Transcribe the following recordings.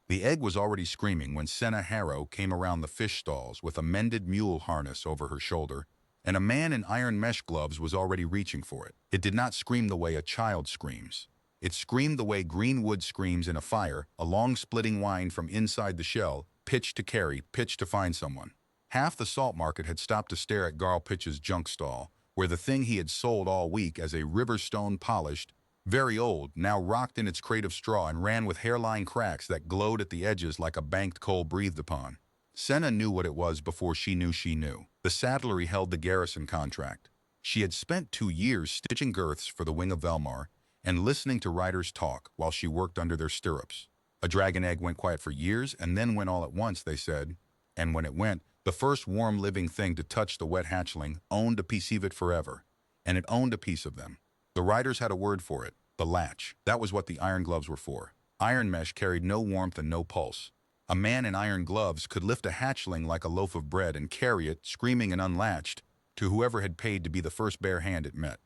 The egg was already screaming when Senna Harrow came around the fish stalls with a mended mule harness over her shoulder, and a man in iron mesh gloves was already reaching for it. It did not scream the way a child screams. It screamed the way green wood screams in a fire, a long splitting whine from inside the shell, pitch to carry, pitch to find someone. Half the salt market had stopped to stare at Garl Pitch's junk stall, where the thing he had sold all week as a river stone polished, very old, now rocked in its crate of straw and ran with hairline cracks that glowed at the edges like a banked coal breathed upon. Senna knew what it was before she knew she knew. The saddlery held the garrison contract. She had spent 2 years stitching girths for the wing of Velmar and listening to riders talk while she worked under their stirrups. A dragon egg went quiet for years and then went all at once, they said. And when it went, the first warm living thing to touch the wet hatchling owned a piece of it forever. And it owned a piece of them. The riders had a word for it, the latch. That was what the iron gloves were for. Iron mesh carried no warmth and no pulse. A man in iron gloves could lift a hatchling like a loaf of bread and carry it, screaming and unlatched, to whoever had paid to be the first bare hand it met.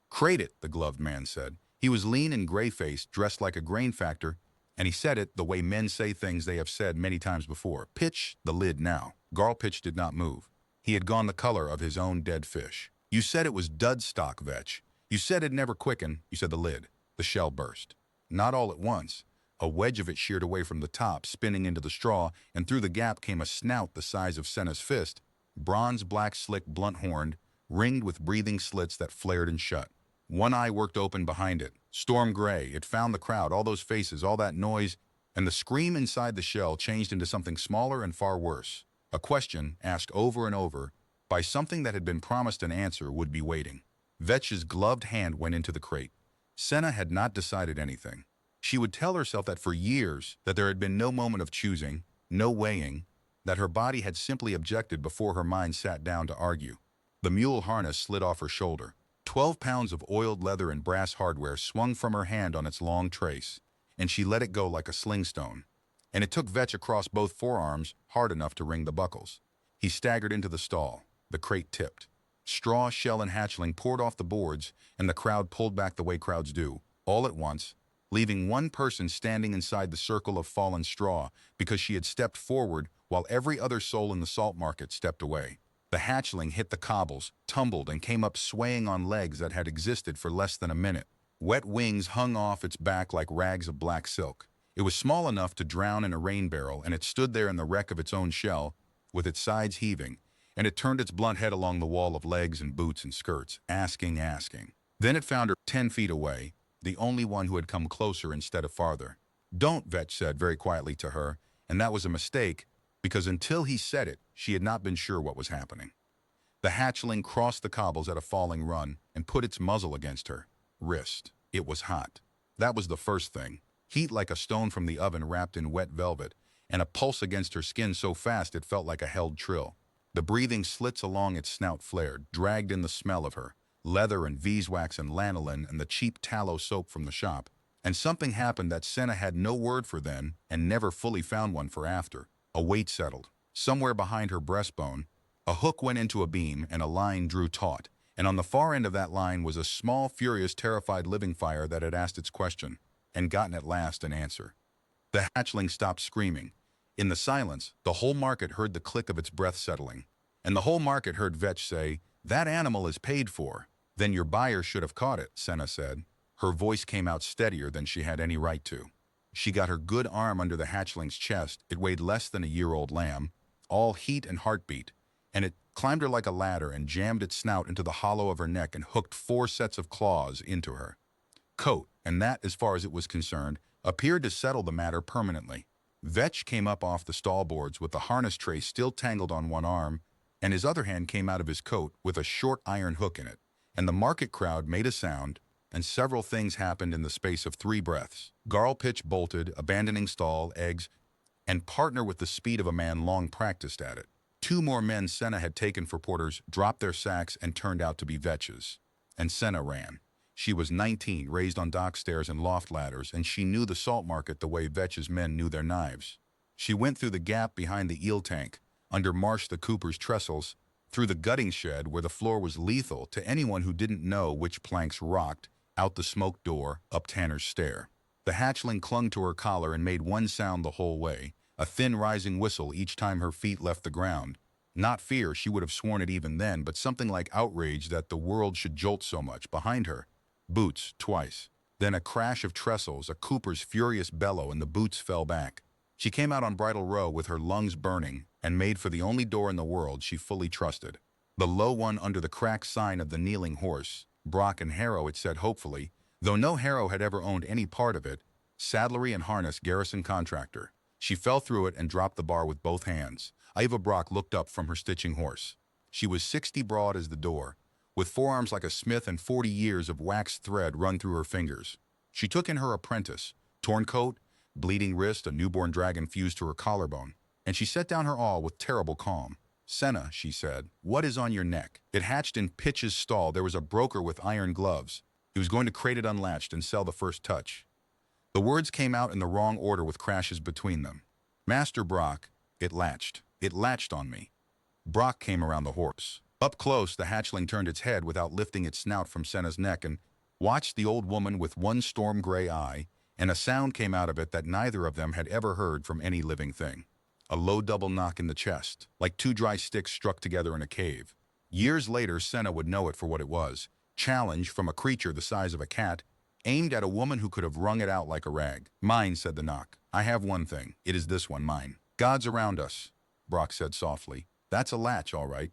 "Crate it," the gloved man said. He was lean and gray-faced, dressed like a grain factor, and he said it the way men say things they have said many times before. "Pitch the lid now." Garl Pitch did not move. He had gone the color of his own dead fish. "You said it was dud stock, Vetch. You said it'd never quicken." You said the lid. The shell burst. Not all at once. A wedge of it sheared away from the top, spinning into the straw, and through the gap came a snout the size of Senna's fist, bronze black slick blunt-horned, ringed with breathing slits that flared and shut. One eye worked open behind it. Storm gray. It found the crowd, all those faces, all that noise, and the scream inside the shell changed into something smaller and far worse. A question, asked over and over, by something that had been promised an answer, would be waiting. Vetch's gloved hand went into the crate. Senna had not decided anything. She would tell herself that for years, that there had been no moment of choosing, no weighing, that her body had simply objected before her mind sat down to argue. The mule harness slid off her shoulder. 12 pounds of oiled leather and brass hardware swung from her hand on its long trace, and she let it go like a sling stone. And it took Vetch across both forearms hard enough to ring the buckles. He staggered into the stall. The crate tipped. Straw, shell, and hatchling poured off the boards, and the crowd pulled back the way crowds do, all at once, leaving one person standing inside the circle of fallen straw because she had stepped forward while every other soul in the salt market stepped away. The hatchling hit the cobbles, tumbled, and came up swaying on legs that had existed for less than a minute. Wet wings hung off its back like rags of black silk. It was small enough to drown in a rain barrel, and it stood there in the wreck of its own shell, with its sides heaving, and it turned its blunt head along the wall of legs and boots and skirts, asking. Then it found her 10 feet away, the only one who had come closer instead of farther. "Don't," Vetch said very quietly to her, and that was a mistake, because until he said it, she had not been sure what was happening. The hatchling crossed the cobbles at a falling run and put its muzzle against her wrist. It was hot. That was the first thing. Heat like a stone from the oven wrapped in wet velvet, and a pulse against her skin so fast it felt like a held trill. The breathing slits along its snout flared, dragged in the smell of her, leather and beeswax and lanolin and the cheap tallow soap from the shop. And something happened that Senna had no word for then and never fully found one for after. A weight settled. Somewhere behind her breastbone, a hook went into a beam and a line drew taut, and on the far end of that line was a small, furious, terrified living fire that had asked its question, and gotten at last an answer. The hatchling stopped screaming. In the silence, the whole market heard the click of its breath settling, and the whole market heard Vetch say, "That animal is paid for." "Then your buyer should have caught it," Senna said. Her voice came out steadier than she had any right to. She got her good arm under the hatchling's chest. It weighed less than a year-old lamb, all heat and heartbeat, and it climbed her like a ladder and jammed its snout into the hollow of her neck and hooked 4 sets of claws into her. Coat, and that, as far as it was concerned, appeared to settle the matter permanently. Vetch came up off the stall boards with the harness tray still tangled on one arm, and his other hand came out of his coat with a short iron hook in it, and the market crowd made a sound, and several things happened in the space of 3 breaths. Garl Pitch bolted, abandoning stall, eggs, and partner with the speed of a man long practiced at it. 2 more men Senna had taken for porters dropped their sacks and turned out to be Vetch's. And Senna ran. She was 19, raised on dock stairs and loft ladders, and she knew the salt market the way Vetch's men knew their knives. She went through the gap behind the eel tank, under Marsh the Cooper's trestles, through the gutting shed where the floor was lethal to anyone who didn't know which planks rocked, out the smoke door, up Tanner's stair. The hatchling clung to her collar and made one sound the whole way, a thin rising whistle each time her feet left the ground. Not fear, she would have sworn it even then, but something like outrage that the world should jolt so much. Behind her, boots, twice. Then a crash of trestles, a cooper's furious bellow, and the boots fell back. She came out on Bridle Row with her lungs burning and made for the only door in the world she fully trusted. The low one under the cracked sign of the kneeling horse. Brock and Harrow, it said hopefully, though no Harrow had ever owned any part of it. Saddlery and harness, garrison contractor. She fell through it and dropped the bar with both hands. Iva Brock looked up from her stitching horse. She was 60 broad as the door, with forearms like a smith and 40 years of waxed thread run through her fingers. She took in her apprentice, torn coat, bleeding wrist, a newborn dragon fused to her collarbone, and she set down her awl with terrible calm. "Senna," she said, "what is on your neck?" It hatched in Pitch's stall. There was a broker with iron gloves. He was going to crate it unlatched and sell the first touch. The words came out in the wrong order with crashes between them. "Master Brock, it latched. It latched on me." Brock came around the horse. Up close, the hatchling turned its head without lifting its snout from Senna's neck and watched the old woman with one storm gray eye, and a sound came out of it that neither of them had ever heard from any living thing. A low double knock in the chest, like two dry sticks struck together in a cave. Years later, Senna would know it for what it was. Challenge from a creature the size of a cat, aimed at a woman who could have wrung it out like a rag. "Mine," said the knock. "I have one thing. It is this one, mine." "God's around us," Brock said softly. "That's a latch, all right."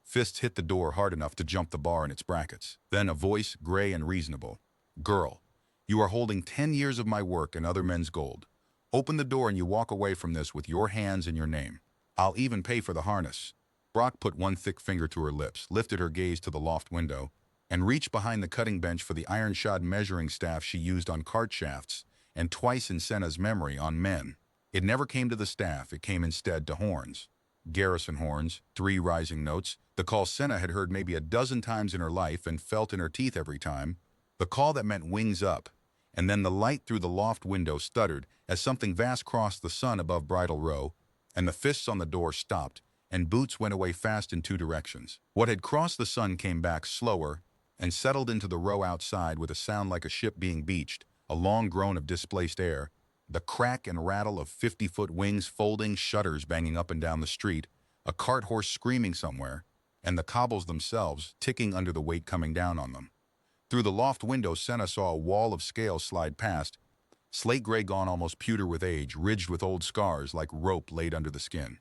Fists hit the door hard enough to jump the bar in its brackets. Then a voice, gray and reasonable. "Girl, you are holding 10 years of my work and other men's gold. Open the door and you walk away from this with your hands and your name. I'll even pay for the harness." Brock put one thick finger to her lips, lifted her gaze to the loft window, and reached behind the cutting bench for the iron-shod measuring staff she used on cart shafts and twice in Senna's memory on men. It never came to the staff, it came instead to horns. Garrison horns, 3 rising notes, the call Senna had heard maybe a dozen times in her life and felt in her teeth every time, the call that meant wings up. And then the light through the loft window stuttered as something vast crossed the sun above Bridle Row, and the fists on the door stopped, and boots went away fast in 2 directions. What had crossed the sun came back slower and settled into the row outside with a sound like a ship being beached, a long groan of displaced air, the crack and rattle of 50-foot wings folding, shutters banging up and down the street, a cart horse screaming somewhere, and the cobbles themselves ticking under the weight coming down on them. Through the loft window, Senna saw a wall of scales slide past, slate gray gone almost pewter with age, ridged with old scars like rope laid under the skin.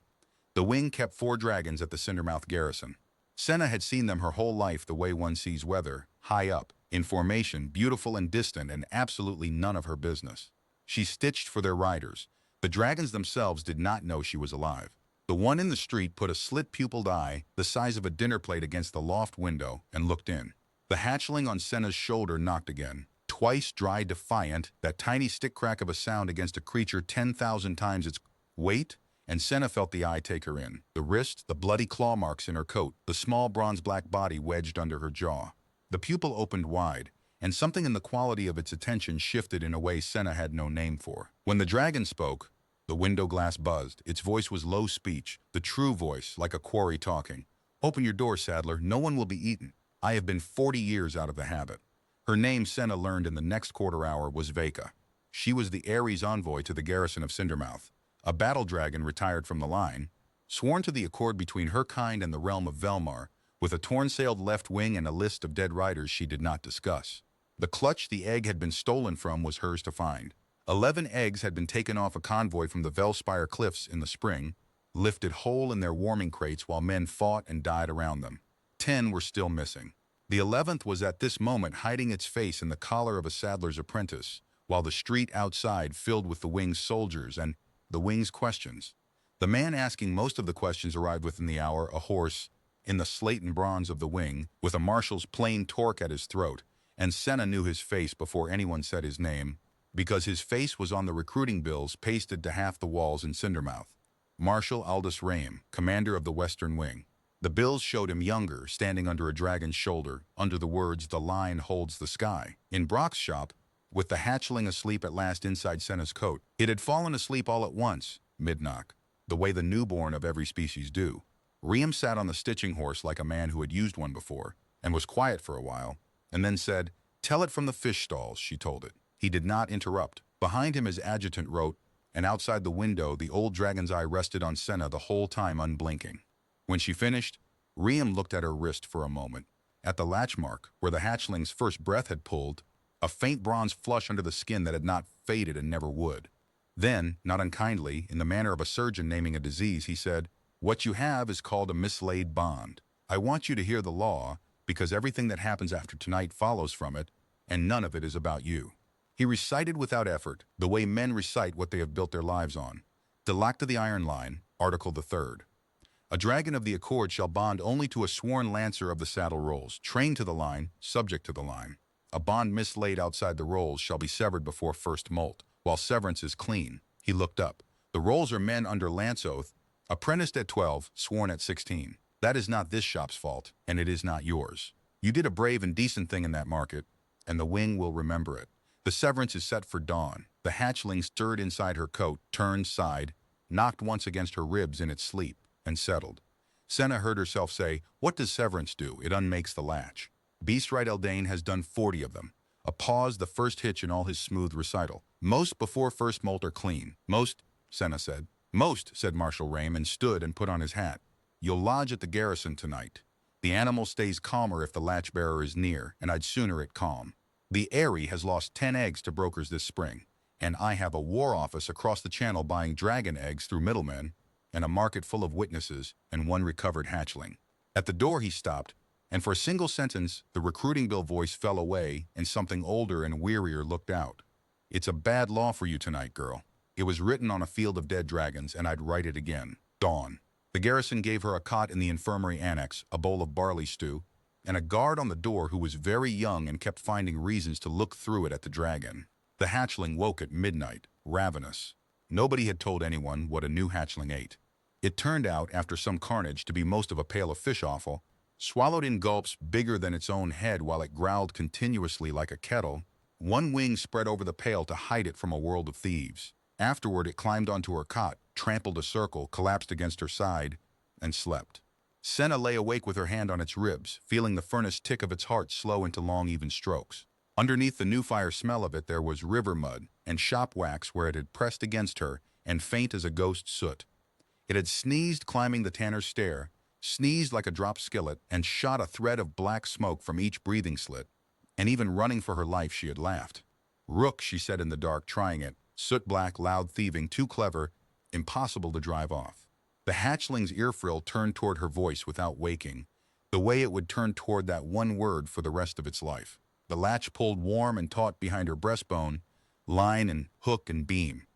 The wing kept 4 dragons at the Cindermouth garrison. Senna had seen them her whole life the way one sees weather, high up, in formation, beautiful and distant, and absolutely none of her business. She stitched for their riders. The dragons themselves did not know she was alive. The one in the street put a slit-pupiled eye, the size of a dinner plate, against the loft window and looked in. The hatchling on Senna's shoulder knocked again. Twice dry, defiant, that tiny stick crack of a sound against a creature 10,000 times its weight, and Senna felt the eye take her in. The wrist, the bloody claw marks in her coat, the small bronze-black body wedged under her jaw. The pupil opened wide, and something in the quality of its attention shifted in a way Senna had no name for. When the dragon spoke, the window glass buzzed. Its voice was low speech, the true voice, like a quarry talking. "Open your door, saddler. No one will be eaten. I have been 40 years out of the habit." Her name, Senna learned in the next quarter hour, was Veka. She was the Ares envoy to the garrison of Cindermouth, a battle dragon retired from the line, sworn to the accord between her kind and the realm of Velmar, with a torn-sailed left wing and a list of dead riders she did not discuss. The clutch the egg had been stolen from was hers to find. 11 eggs had been taken off a convoy from the Velspire cliffs in the spring, lifted whole in their warming crates while men fought and died around them. 10 were still missing. The 11th was at this moment hiding its face in the collar of a saddler's apprentice, while the street outside filled with the wing's soldiers and the wing's questions. The man asking most of the questions arrived within the hour, a horse, in the slate and bronze of the wing, with a marshal's plain torque at his throat, and Senna knew his face before anyone said his name, because his face was on the recruiting bills pasted to half the walls in Cindermouth. Marshal Aldous Rame, commander of the Western Wing. The bills showed him younger, standing under a dragon's shoulder, under the words, "The line holds the sky." In Brock's shop, with the hatchling asleep at last inside Senna's coat, it had fallen asleep all at once, mid-knock, the way the newborn of every species do. Riem sat on the stitching horse like a man who had used one before, and was quiet for a while, and then said, "Tell it from the fish stalls," she told it. He did not interrupt. Behind him his adjutant wrote, and outside the window the old dragon's eye rested on Senna the whole time unblinking. When she finished, Riem looked at her wrist for a moment. At the latch mark, where the hatchling's first breath had pulled, a faint bronze flush under the skin that had not faded and never would. Then, not unkindly, in the manner of a surgeon naming a disease, he said, "What you have is called a mislaid bond. I want you to hear the law, because everything that happens after tonight follows from it, and none of it is about you." He recited without effort, the way men recite what they have built their lives on. Delacta the Iron Line, Article the 3rd. A dragon of the accord shall bond only to a sworn lancer of the saddle rolls, trained to the line, subject to the line. A bond mislaid outside the rolls shall be severed before first molt, while severance is clean. He looked up. The rolls are men under lance oath, apprenticed at 12, sworn at 16. That is not this shop's fault, and it is not yours. You did a brave and decent thing in that market, and the wing will remember it. The severance is set for dawn. The hatchling stirred inside her coat, turned, sighed, knocked once against her ribs in its sleep, and settled. Senna heard herself say, "What does severance do? It unmakes the latch." Beastright Eldane has done 40 of them. A pause, the first hitch in all his smooth recital. "Most before first molt are clean. Most," Senna said. "Most," said Marshal Rame, and stood and put on his hat. "You'll lodge at the garrison tonight. The animal stays calmer if the latch bearer is near, and I'd sooner it calm. The Airy has lost 10 eggs to brokers this spring, and I have a war office across the channel buying dragon eggs through middlemen, and a market full of witnesses, and one recovered hatchling." At the door he stopped, and for a single sentence the recruiting bill voice fell away, and something older and wearier looked out. "It's a bad law for you tonight, girl. It was written on a field of dead dragons, and I'd write it again. Dawn." The garrison gave her a cot in the infirmary annex, a bowl of barley stew, and a guard on the door who was very young and kept finding reasons to look through it at the dragon. The hatchling woke at midnight, ravenous. Nobody had told anyone what a new hatchling ate. It turned out, after some carnage, to be most of a pail of fish offal, swallowed in gulps bigger than its own head while it growled continuously like a kettle. One wing spread over the pail to hide it from a world of thieves. Afterward it climbed onto her cot, trampled a circle, collapsed against her side, and slept. Senna lay awake with her hand on its ribs, feeling the furnace tick of its heart slow into long even strokes. Underneath the new fire smell of it there was river mud and shop wax where it had pressed against her, and faint as a ghost soot. It had sneezed climbing the tanner's stair, sneezed like a dropped skillet, and shot a thread of black smoke from each breathing slit, and even running for her life she had laughed. "Rook," she said in the dark, trying it, soot-black, loud thieving, too clever, impossible to drive off. The hatchling's ear-frill turned toward her voice without waking, the way it would turn toward that one word for the rest of its life. The latch pulled warm and taut behind her breastbone, line and hook and beam.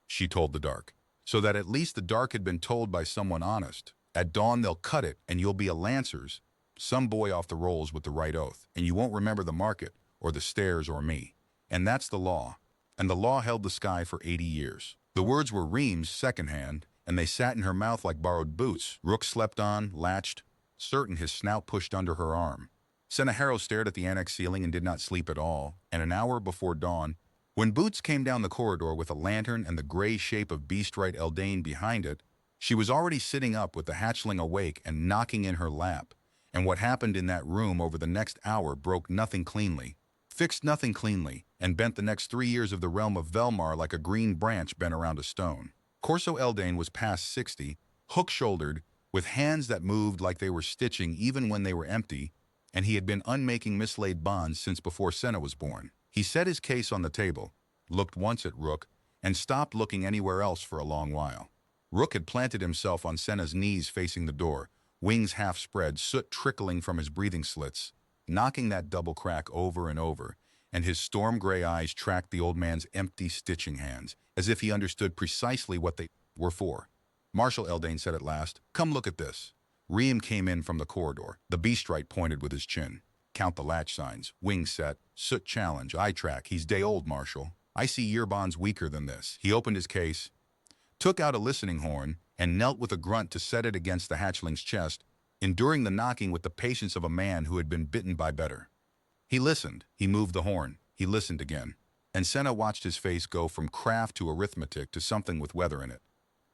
She told the dark, so that at least the dark had been told by someone honest. "At dawn they'll cut it, and you'll be a lancer's, some boy off the rolls with the right oath, and you won't remember the market, or the stairs, or me. And that's the law." And the law held the sky for 80 years. The words were Ream's second-hand, and they sat in her mouth like borrowed boots. Rook slept on, latched, certain his snout pushed under her arm. Senna Harrow stared at the annex ceiling and did not sleep at all, and an hour before dawn, when Boots came down the corridor with a lantern and the gray shape of Beastright Eldane behind it, she was already sitting up with the hatchling awake and knocking in her lap, and what happened in that room over the next hour broke nothing cleanly, fixed nothing cleanly, and bent the next 3 years of the realm of Velmar like a green branch bent around a stone. Corso Eldane was past 60, hook-shouldered, with hands that moved like they were stitching even when they were empty, and he had been unmaking mislaid bonds since before Senna was born. He set his case on the table, looked once at Rook, and stopped looking anywhere else for a long while. Rook had planted himself on Senna's knees facing the door, wings half spread, soot trickling from his breathing slits, knocking that double crack over and over, and his storm-gray eyes tracked the old man's empty stitching hands, as if he understood precisely what they were for. Marshal Eldane said at last, "Come look at this." Ream came in from the corridor. The Beastright pointed with his chin. "Count the latch signs. Wings set. Soot challenge. Eye track. He's day old, Marshal. I see year bonds weaker than this." He opened his case, took out a listening horn, and knelt with a grunt to set it against the hatchling's chest, enduring the knocking with the patience of a man who had been bitten by better. He listened. He moved the horn. He listened again. And Senna watched his face go from craft to arithmetic to something with weather in it.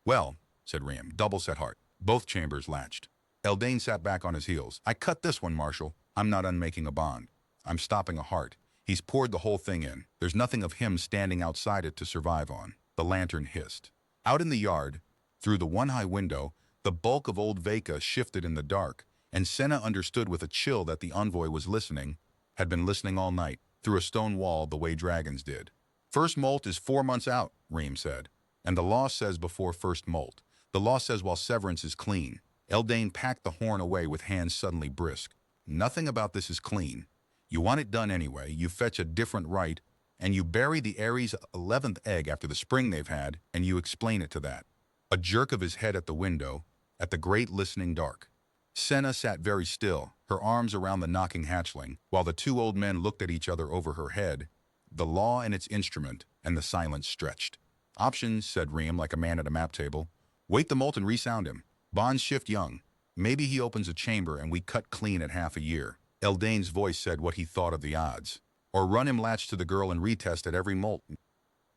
"Well," said Ream, double set heart. Both chambers latched. Eldane sat back on his heels. "I cut this one, Marshal. I'm not unmaking a bond. I'm stopping a heart. He's poured the whole thing in. There's nothing of him standing outside it to survive on. The lantern hissed. Out in the yard, through the one-high window, the bulk of old Veka shifted in the dark, and Senna understood with a chill that the envoy was listening, had been listening all night, through a stone wall the way dragons did. First molt is 4 months out, Reem said. And the law says before first molt. The law says while severance is clean. Eldane packed the horn away with hands suddenly brisk. Nothing about this is clean. You want it done anyway, you fetch a different rite, and you bury the Aries' 11th egg after the spring they've had, and you explain it to that. A jerk of his head at the window, at the great listening dark. Senna sat very still, her arms around the knocking hatchling, while the two old men looked at each other over her head, the law and its instrument, and the silence stretched. Options, said Reem like a man at a map table. Wait the molt and resound him. Bonds shift young. Maybe he opens a chamber and we cut clean at half a year. Eldane's voice said what he thought of the odds. Or run him latched to the girl and retest at every molt.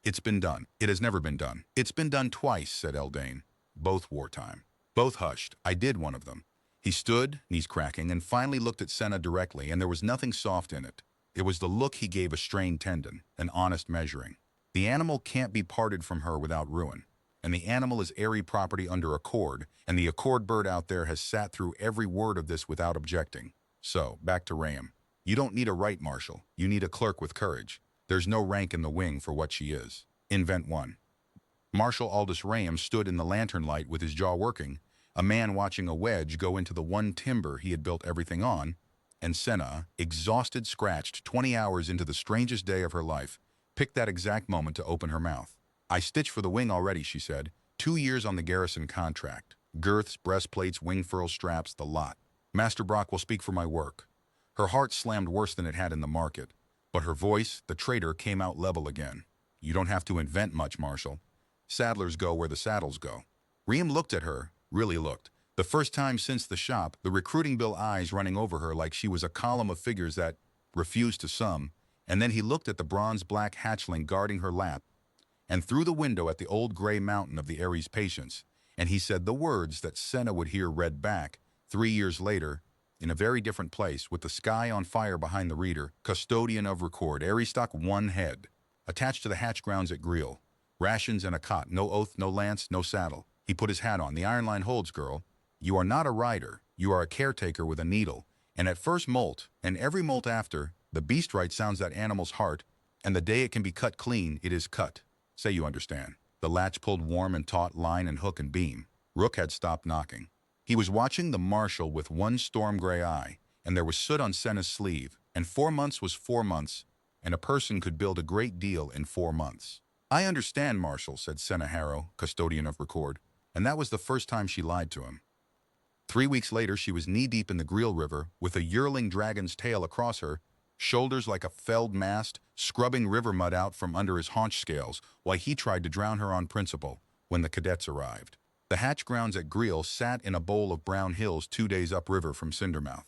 It's been done. It has never been done. It's been done twice, said Eldane. Both wartime. Both hushed. I did one of them. He stood, knees cracking, and finally looked at Senna directly, and there was nothing soft in it. It was the look he gave a strained tendon, an honest measuring. The animal can't be parted from her without ruin. And the animal is airy property under accord, and the accord bird out there has sat through every word of this without objecting. So, back to Ram. You don't need a right marshal. You need a clerk with courage. There's no rank in the wing for what she is. Invent one. Marshal Aldous Ram stood in the lantern light with his jaw working, a man watching a wedge go into the one timber he had built everything on, and Senna, exhausted, scratched 20 hours into the strangest day of her life, picked that exact moment to open her mouth. I stitched for the wing already, she said. 2 years on the garrison contract. Girths, breastplates, wing furl straps, the lot. Master Brock will speak for my work. Her heart slammed worse than it had in the market, but her voice, the traitor, came out level again. You don't have to invent much, Marshal. Saddlers go where the saddles go. Reem looked at her, really looked. The first time since the shop, the recruiting bill eyes running over her like she was a column of figures that refused to sum, and then he looked at the bronze-black hatchling guarding her lap, and through the window at the old gray mountain of the Ares patience, and he said the words that Senna would hear read back, 3 years later, in a very different place, with the sky on fire behind the reader, custodian of record, Ares stock 1 head, attached to the hatch grounds at Greal, rations and a cot, no oath, no lance, no saddle. He put his hat on. The iron line holds, girl. You are not a rider. You are a caretaker with a needle. And at first molt, and every molt after, the beast right sounds that animal's heart, and the day it can be cut clean, it is cut. Say you understand. The latch pulled warm and taut, line and hook and beam. Rook had stopped knocking. He was watching the marshal with one storm-gray eye, and there was soot on Senna's sleeve, and 4 months was 4 months, and a person could build a great deal in 4 months. I understand, Marshal, said Senna Harrow, custodian of record, and that was the first time she lied to him. 3 weeks later, she was knee-deep in the Greal River, with a yearling dragon's tail across her, shoulders like a felled mast, scrubbing river mud out from under his haunch scales, while he tried to drown her on principle, when the cadets arrived. The hatch grounds at Greal sat in a bowl of brown hills 2 days upriver from Cindermouth,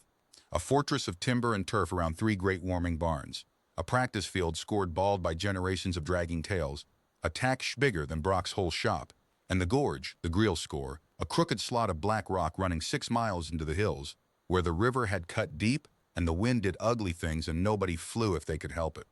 a fortress of timber and turf around 3 great warming barns, a practice field scored bald by generations of dragging tails, a tack bigger than Brock's whole shop, and the gorge, the Greal score, a crooked slot of black rock running 6 miles into the hills, where the river had cut deep and the wind did ugly things and nobody flew if they could help it.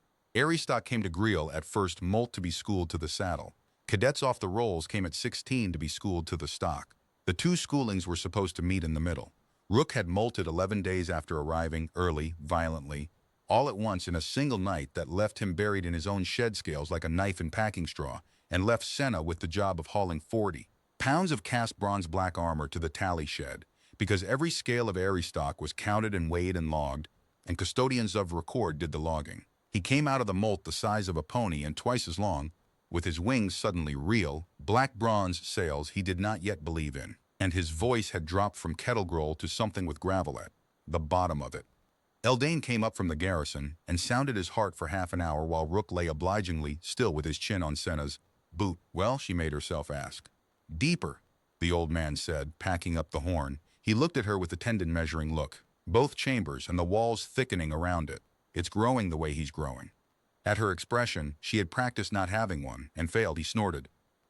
Stock came to Greal at first molt to be schooled to the saddle. Cadets off the rolls came at 16 to be schooled to the stock. The 2 schoolings were supposed to meet in the middle. Rook had molted 11 days after arriving, early, violently, all at once in a single night that left him buried in his own shed scales like a knife in packing straw, and left Senna with the job of hauling 40 pounds of cast bronze black armor to the tally shed, because every scale of Ares stock was counted and weighed and logged, and custodians of record did the logging. He came out of the molt the size of a pony and twice as long, with his wings suddenly real, black bronze sails he did not yet believe in, and his voice had dropped from kettle growl to something with gravel at the bottom of it. Eldane came up from the garrison and sounded his heart for half an hour while Rook lay obligingly still with his chin on Senna's boot. Well, she made herself ask. Deeper, the old man said, packing up the horn. He looked at her with a tendon-measuring look. Both chambers and the walls thickening around it. It's growing the way he's growing. At her expression, she had practiced not having one, and failed. He snorted.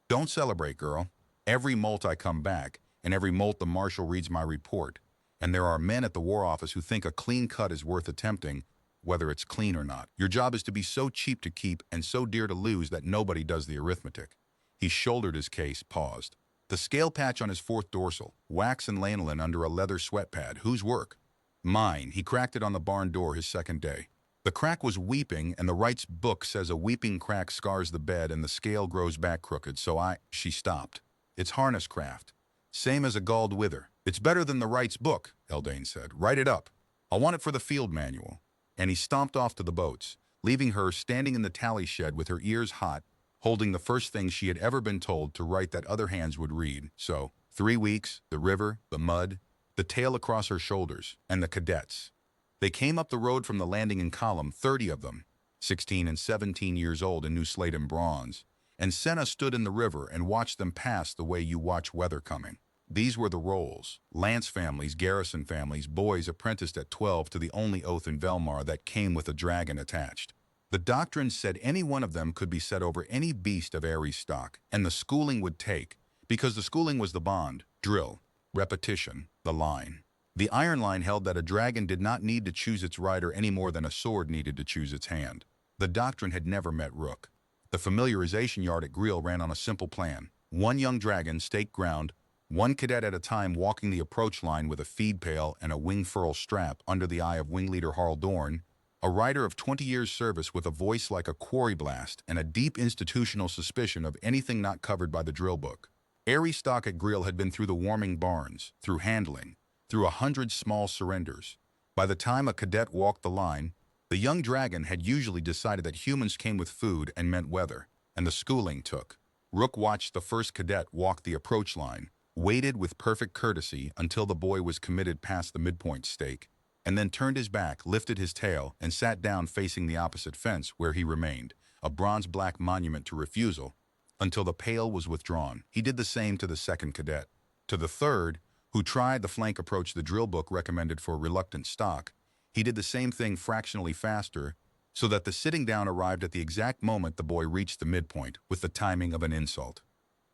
Don't celebrate, girl. Every molt I come back, and every molt the marshal reads my report, and there are men at the War Office who think a clean cut is worth attempting, whether it's clean or not. Your job is to be so cheap to keep and so dear to lose that nobody does the arithmetic. He shouldered his case, paused. The scale patch on his fourth dorsal, wax and lanolin under a leather sweat pad. Whose work? Mine. He cracked it on the barn door his second day. The crack was weeping, and the Wright's book says a weeping crack scars the bed and the scale grows back crooked, so She stopped. It's harness craft. Same as a galled wither. It's better than the Wright's book, Eldane said. Write it up. I want it for the field manual. And he stomped off to the boats, leaving her standing in the tally shed with her ears hot, holding the first thing she had ever been told to write that other hands would read. So, 3 weeks, the river, the mud, the tail across her shoulders, and the cadets. They came up the road from the landing in column, 30 of them, 16 and 17 years old in new slate and bronze, and Senna stood in the river and watched them pass the way you watch weather coming. These were the rolls. Lance families, garrison families, boys apprenticed at 12 to the only oath in Velmar that came with a dragon attached. The doctrine said any one of them could be set over any beast of Ares stock, and the schooling would take, because the schooling was the bond, drill, repetition, the line. The iron line held that a dragon did not need to choose its rider any more than a sword needed to choose its hand. The doctrine had never met Rook. The familiarization yard at Greel ran on a simple plan. One young dragon, stake ground, one cadet at a time walking the approach line with a feed pail and a wing furl strap under the eye of wing leader Harl Dorn, a rider of 20 years' service with a voice like a quarry blast and a deep institutional suspicion of anything not covered by the drill book. Ares stock at Greel had been through the warming barns, through handling, through 100 small surrenders. By the time a cadet walked the line, the young dragon had usually decided that humans came with food and meant weather, and the schooling took. Rook watched the first cadet walk the approach line, waited with perfect courtesy until the boy was committed past the midpoint stake, and then turned his back, lifted his tail, and sat down facing the opposite fence where he remained, a bronze-black monument to refusal, until the pail was withdrawn. He did the same to the second cadet. To the third, who tried the flank approach the drill book recommended for reluctant stock, he did the same thing fractionally faster, so that the sitting down arrived at the exact moment the boy reached the midpoint, with the timing of an insult.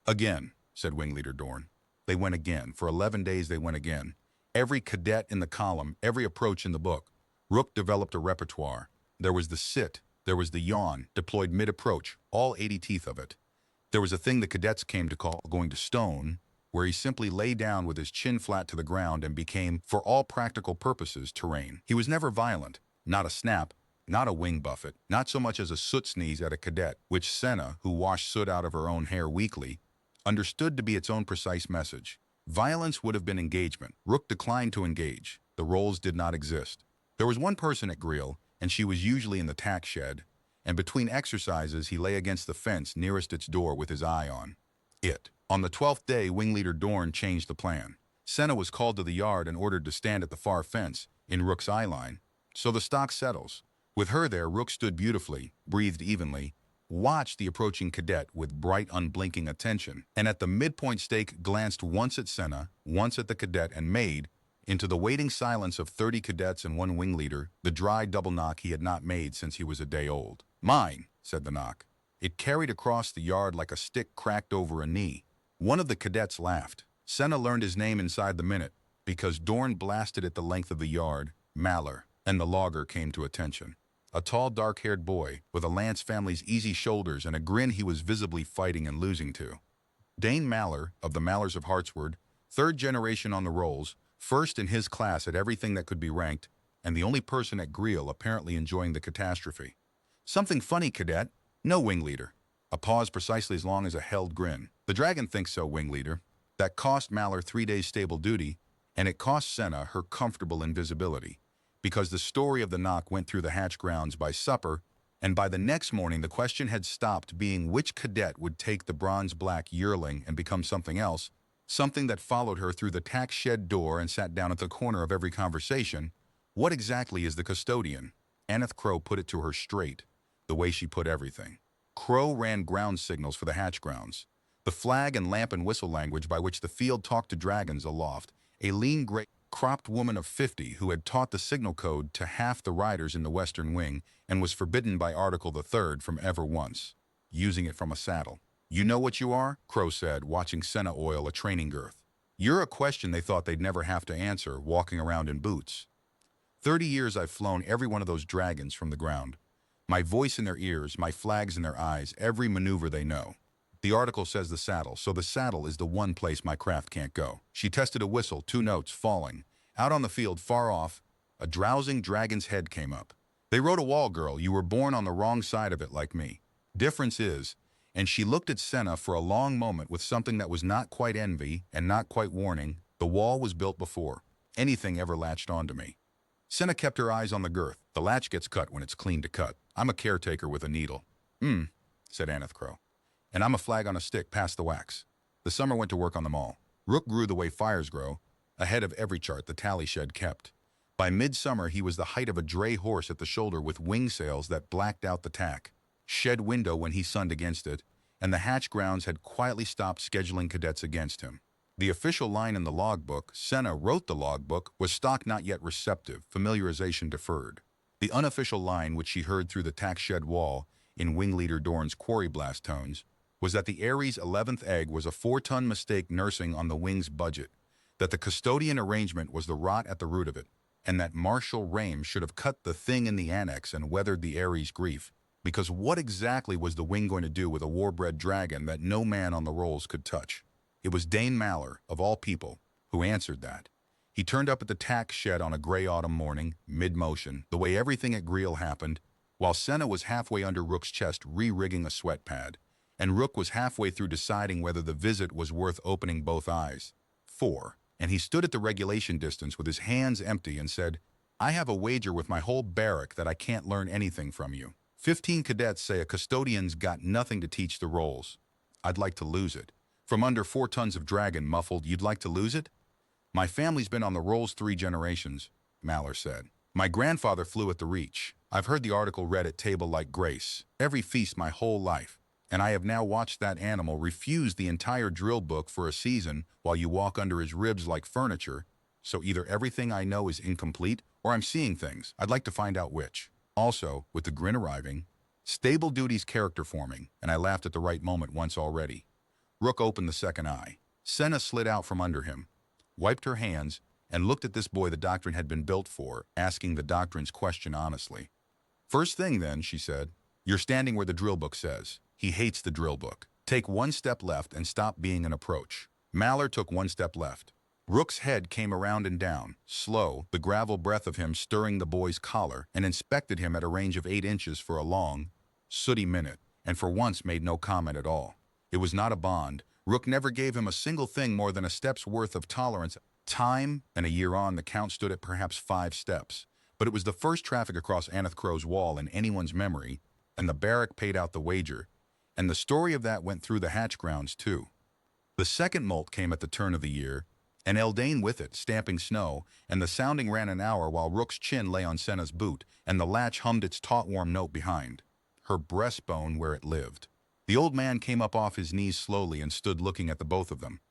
Again, said Wing Leader Dorn. They went again. For 11 days they went again. Every cadet in the column, every approach in the book. Rook developed a repertoire. There was the sit, there was the yawn, deployed mid-approach, all 80 teeth of it. There was a thing the cadets came to call going to stone, where he simply lay down with his chin flat to the ground and became, for all practical purposes, terrain. He was never violent, not a snap, not a wing buffet, not so much as a soot sneeze at a cadet, which Senna, who washed soot out of her own hair weekly, understood to be its own precise message. Violence would have been engagement. Rook declined to engage. The roles did not exist. There was one person at Greel, and she was usually in the tack shed, and between exercises he lay against the fence nearest its door with his eye on it. On the 12th day, Wing Leader Dorn changed the plan. Senna was called to the yard and ordered to stand at the far fence, in Rook's eye line. So the stock settles. With her there, Rook stood beautifully, breathed evenly, watched the approaching cadet with bright, unblinking attention, and at the midpoint stake glanced once at Senna, once at the cadet, and made, into the waiting silence of 30 cadets and one wing leader, the dry double knock he had not made since he was a day old. Mine, said the knock. It carried across the yard like a stick cracked over a knee. One of the cadets laughed. Senna learned his name inside the minute, because Dorn blasted it the length of the yard, Maller, and the logger came to attention. A tall, dark-haired boy, with a Lance family's easy shoulders and a grin he was visibly fighting and losing to. Dane Maller, of the Mallers of Hartswood, third generation on the rolls, first in his class at everything that could be ranked, and the only person at Greel apparently enjoying the catastrophe. Something funny, cadet? No, wing leader. A pause precisely as long as a held grin. The dragon thinks so, wing leader. That cost Maller 3 days stable duty, and it cost Senna her comfortable invisibility, because the story of the knock went through the hatch grounds by supper, and by the next morning the question had stopped being which cadet would take the bronze-black yearling and become something else, something that followed her through the tack shed door and sat down at the corner of every conversation. What exactly is the custodian? Aneth Crow put it to her straight, the way she put everything. Crow ran ground signals for the hatch grounds, the flag and lamp and whistle language by which the field talked to dragons aloft, a lean gray cropped woman of 50 who had taught the signal code to half the riders in the Western Wing and was forbidden by Article the Third from ever once using it from a saddle. You know what you are? Crow said, watching Senna oil a training girth. You're a question they thought they'd never have to answer walking around in boots. 30 years I've flown every one of those dragons from the ground. My voice in their ears, my flags in their eyes, every maneuver they know. The article says the saddle, so the saddle is the one place my craft can't go. She tested a whistle, 2 notes, falling. Out on the field, far off, a drowsing dragon's head came up. They wrote a wall, girl. You were born on the wrong side of it like me. Difference is, and she looked at Senna for a long moment with something that was not quite envy and not quite warning. The wall was built before anything ever latched onto me. Senna kept her eyes on the girth. The latch gets cut when it's clean to cut. I'm a caretaker with a needle. Said Aneth Crow. And I'm a flag on a stick past the wax. The summer went to work on them all. Rook grew the way fires grow, ahead of every chart the tally shed kept. By midsummer, he was the height of a dray horse at the shoulder with wing sails that blacked out the tack, shed window when he sunned against it, and the hatch grounds had quietly stopped scheduling cadets against him. The official line in the logbook, Senna wrote the logbook, was stock not yet receptive, familiarization deferred. The unofficial line, which she heard through the tack shed wall, in Wing Leader Dorn's quarry blast tones, was that the Ares 11th egg was a 4-ton mistake nursing on the wing's budget, that the custodian arrangement was the rot at the root of it, and that Marshal Rame should have cut the thing in the annex and weathered the Ares grief, because what exactly was the wing going to do with a war-bred dragon that no man on the rolls could touch? It was Dane Maller, of all people, who answered that. He turned up at the tack shed on a gray autumn morning, mid-motion, the way everything at Greel happened, while Senna was halfway under Rook's chest re-rigging a sweat pad, and Rook was halfway through deciding whether the visit was worth opening both eyes. 4. And he stood at the regulation distance with his hands empty and said, I have a wager with my whole barrack that I can't learn anything from you. 15 cadets say a custodian's got nothing to teach the rolls. I'd like to lose it. From under 4 tons of dragon muffled, you'd like to lose it? My family's been on the rolls 3 generations, Maller said. My grandfather flew at the Reach. I've heard the article read at table like grace, every feast my whole life, and I have now watched that animal refuse the entire drill book for a season while you walk under his ribs like furniture, so either everything I know is incomplete or I'm seeing things. I'd like to find out which. Also, with the grin arriving, stable duty's character forming, and I laughed at the right moment once already. Rook opened the second eye. Senna slid out from under him, wiped her hands, and looked at this boy the doctrine had been built for, asking the doctrine's question honestly. First thing then, she said, you're standing where the drill book says. He hates the drill book. Take 1 step left and stop being an approach. Maller took 1 step left. Rook's head came around and down, slow, the gravel breath of him stirring the boy's collar, and inspected him at a range of 8 inches for a long, sooty minute, and for once made no comment at all. It was not a bond. Rook never gave him a single thing more than a step's worth of tolerance. Time, and a year on, the count stood at perhaps 5 steps. But it was the first traffic across Aneth Crow's wall in anyone's memory, and the barrack paid out the wager, and the story of that went through the hatch grounds too. The second molt came at the turn of the year, and Eldane with it, stamping snow, and the sounding ran an hour while Rook's chin lay on Senna's boot, and the latch hummed its taut warm note behind, her breastbone where it lived. The old man came up off his knees slowly and stood looking at the both of them.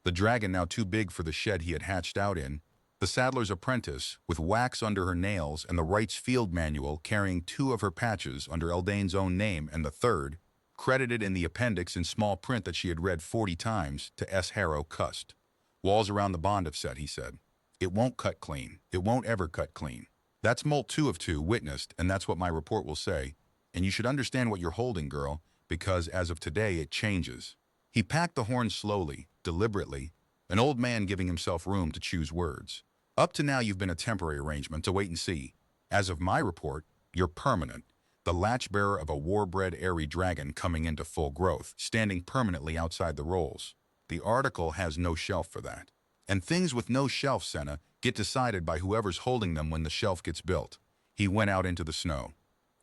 The dragon now too big for the shed he had hatched out in, the saddler's apprentice, with wax under her nails and the Wright's field manual carrying 2 of her patches under Eldane's own name and the third, credited in the appendix in small print that she had read 40 times, to S. Harrow Cust. Walls around the bond have set, he said. It won't cut clean. It won't ever cut clean. That's molt 2 of 2 witnessed, and that's what my report will say. And you should understand what you're holding, girl, because as of today it changes. He packed the horn slowly, deliberately, an old man giving himself room to choose words. Up to now you've been a temporary arrangement to wait and see. As of my report, you're permanent, the latch-bearer of a war-bred airy dragon coming into full growth, standing permanently outside the rolls. The article has no shelf for that. And things with no shelf, Senna, get decided by whoever's holding them when the shelf gets built. He went out into the snow.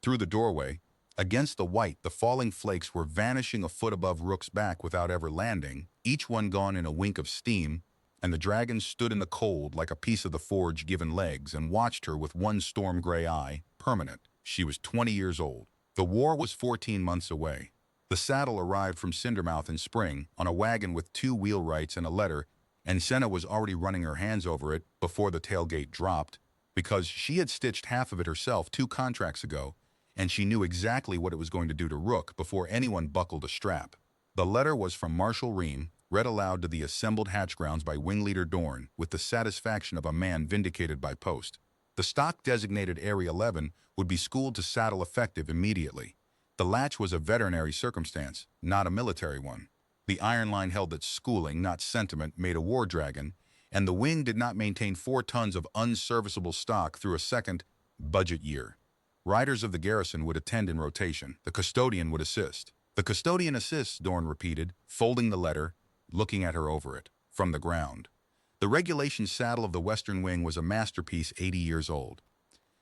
Through the doorway, against the white, the falling flakes were vanishing a foot above Rook's back without ever landing, each one gone in a wink of steam, and the dragon stood in the cold like a piece of the forge given legs and watched her with one storm-gray eye, permanent. She was 20 years old. The war was 14 months away. The saddle arrived from Cindermouth in spring, on a wagon with 2 wheelwrights and a letter, and Senna was already running her hands over it before the tailgate dropped, because she had stitched half of it herself 2 contracts ago, and she knew exactly what it was going to do to Rook before anyone buckled a strap. The letter was from Marshal Rame, read aloud to the assembled hatch grounds by Wing Leader Dorn, with the satisfaction of a man vindicated by post. The stock designated Area 11 would be schooled to saddle effective immediately. The latch was a veterinary circumstance, not a military one. The iron line held that schooling, not sentiment, made a war dragon, and the wing did not maintain 4 tons of unserviceable stock through a second budget year. Riders of the garrison would attend in rotation. The custodian would assist. The custodian assists, Dorn repeated, folding the letter, looking at her over it, from the ground. The regulation saddle of the Western Wing was a masterpiece 80 years old.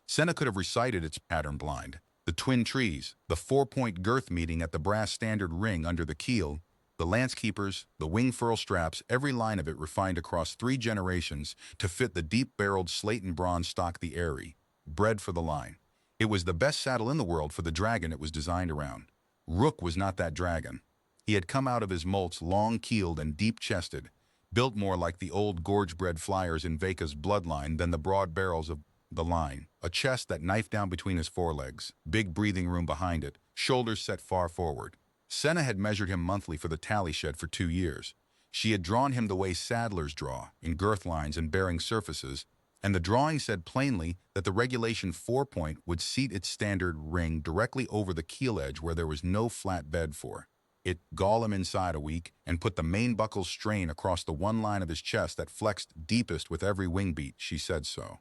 Senna could have recited its pattern blind. The twin trees, the 4-point girth meeting at the brass standard ring under the keel, the lance keepers, the wing furl straps, every line of it refined across 3 generations to fit the deep-barreled slate and bronze stock the Airy, bred for the line. It was the best saddle in the world for the dragon it was designed around. Rook was not that dragon. He had come out of his molts long-keeled and deep-chested, built more like the old gorge-bred flyers in Veka's bloodline than the broad barrels of the line. A chest that knifed down between his forelegs, big breathing room behind it, shoulders set far forward. Senna had measured him monthly for the tally shed for 2 years. She had drawn him the way saddlers draw, in girth lines and bearing surfaces, and the drawing said plainly that the regulation 4-point would seat its standard ring directly over the keel edge where there was no flat bed for. It gall him inside a week and put the main buckle's strain across the one line of his chest that flexed deepest with every wing beat. She said so.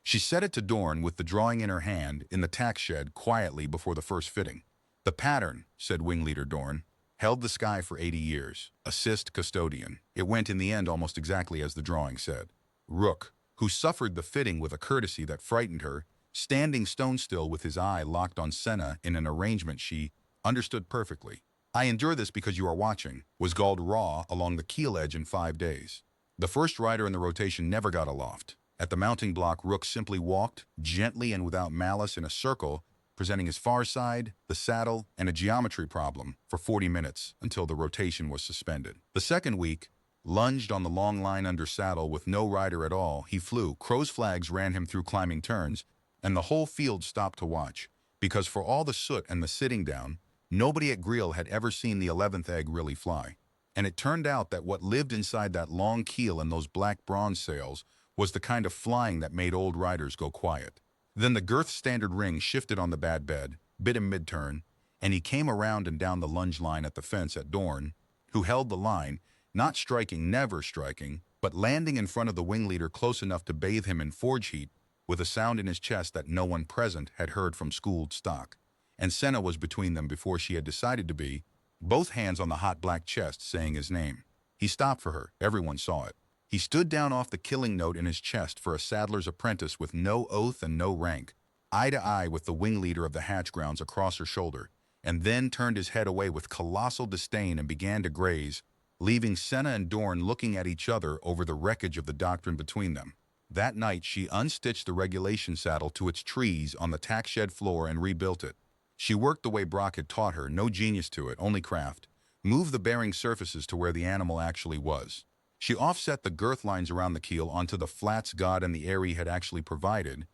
She said it to Dorn with the drawing in her hand in the tack shed quietly before the first fitting. The pattern, said wing leader Dorn, held the sky for 80 years. Assist custodian. It went in the end almost exactly as the drawing said. Rook, who suffered the fitting with a courtesy that frightened her, standing stone still with his eye locked on Senna in an arrangement she understood perfectly. I endure this because you are watching, was galled raw along the keel edge in 5 days. The first rider in the rotation never got aloft. At the mounting block, Rook simply walked, gently and without malice, in a circle, presenting his far side, the saddle, and a geometry problem for 40 minutes until the rotation was suspended. The second week, lunged on the long line under saddle with no rider at all, he flew. Crow's flags ran him through climbing turns, and the whole field stopped to watch, because for all the soot and the sitting down, nobody at Greel had ever seen the 11th egg really fly. And it turned out that what lived inside that long keel and those black bronze sails was the kind of flying that made old riders go quiet. Then the girth standard ring shifted on the bad bed, bit him mid-turn, and he came around and down the lunge line at the fence at Dorn, who held the line, not striking, never striking, but landing in front of the wing leader close enough to bathe him in forge heat with a sound in his chest that no one present had heard from schooled stock. And Senna was between them before she had decided to be, both hands on the hot black chest saying his name. He stopped for her. Everyone saw it. He stood down off the killing note in his chest for a saddler's apprentice with no oath and no rank, eye to eye with the wing leader of the hatch grounds across her shoulder, and then turned his head away with colossal disdain and began to graze, leaving Senna and Dorn looking at each other over the wreckage of the doctrine between them. That night she unstitched the regulation saddle to its trees on the tack shed floor and rebuilt it. She worked the way Brock had taught her, no genius to it, only craft. Moved the bearing surfaces to where the animal actually was. She offset the girth lines around the keel onto the flats God and the Airy had actually provided,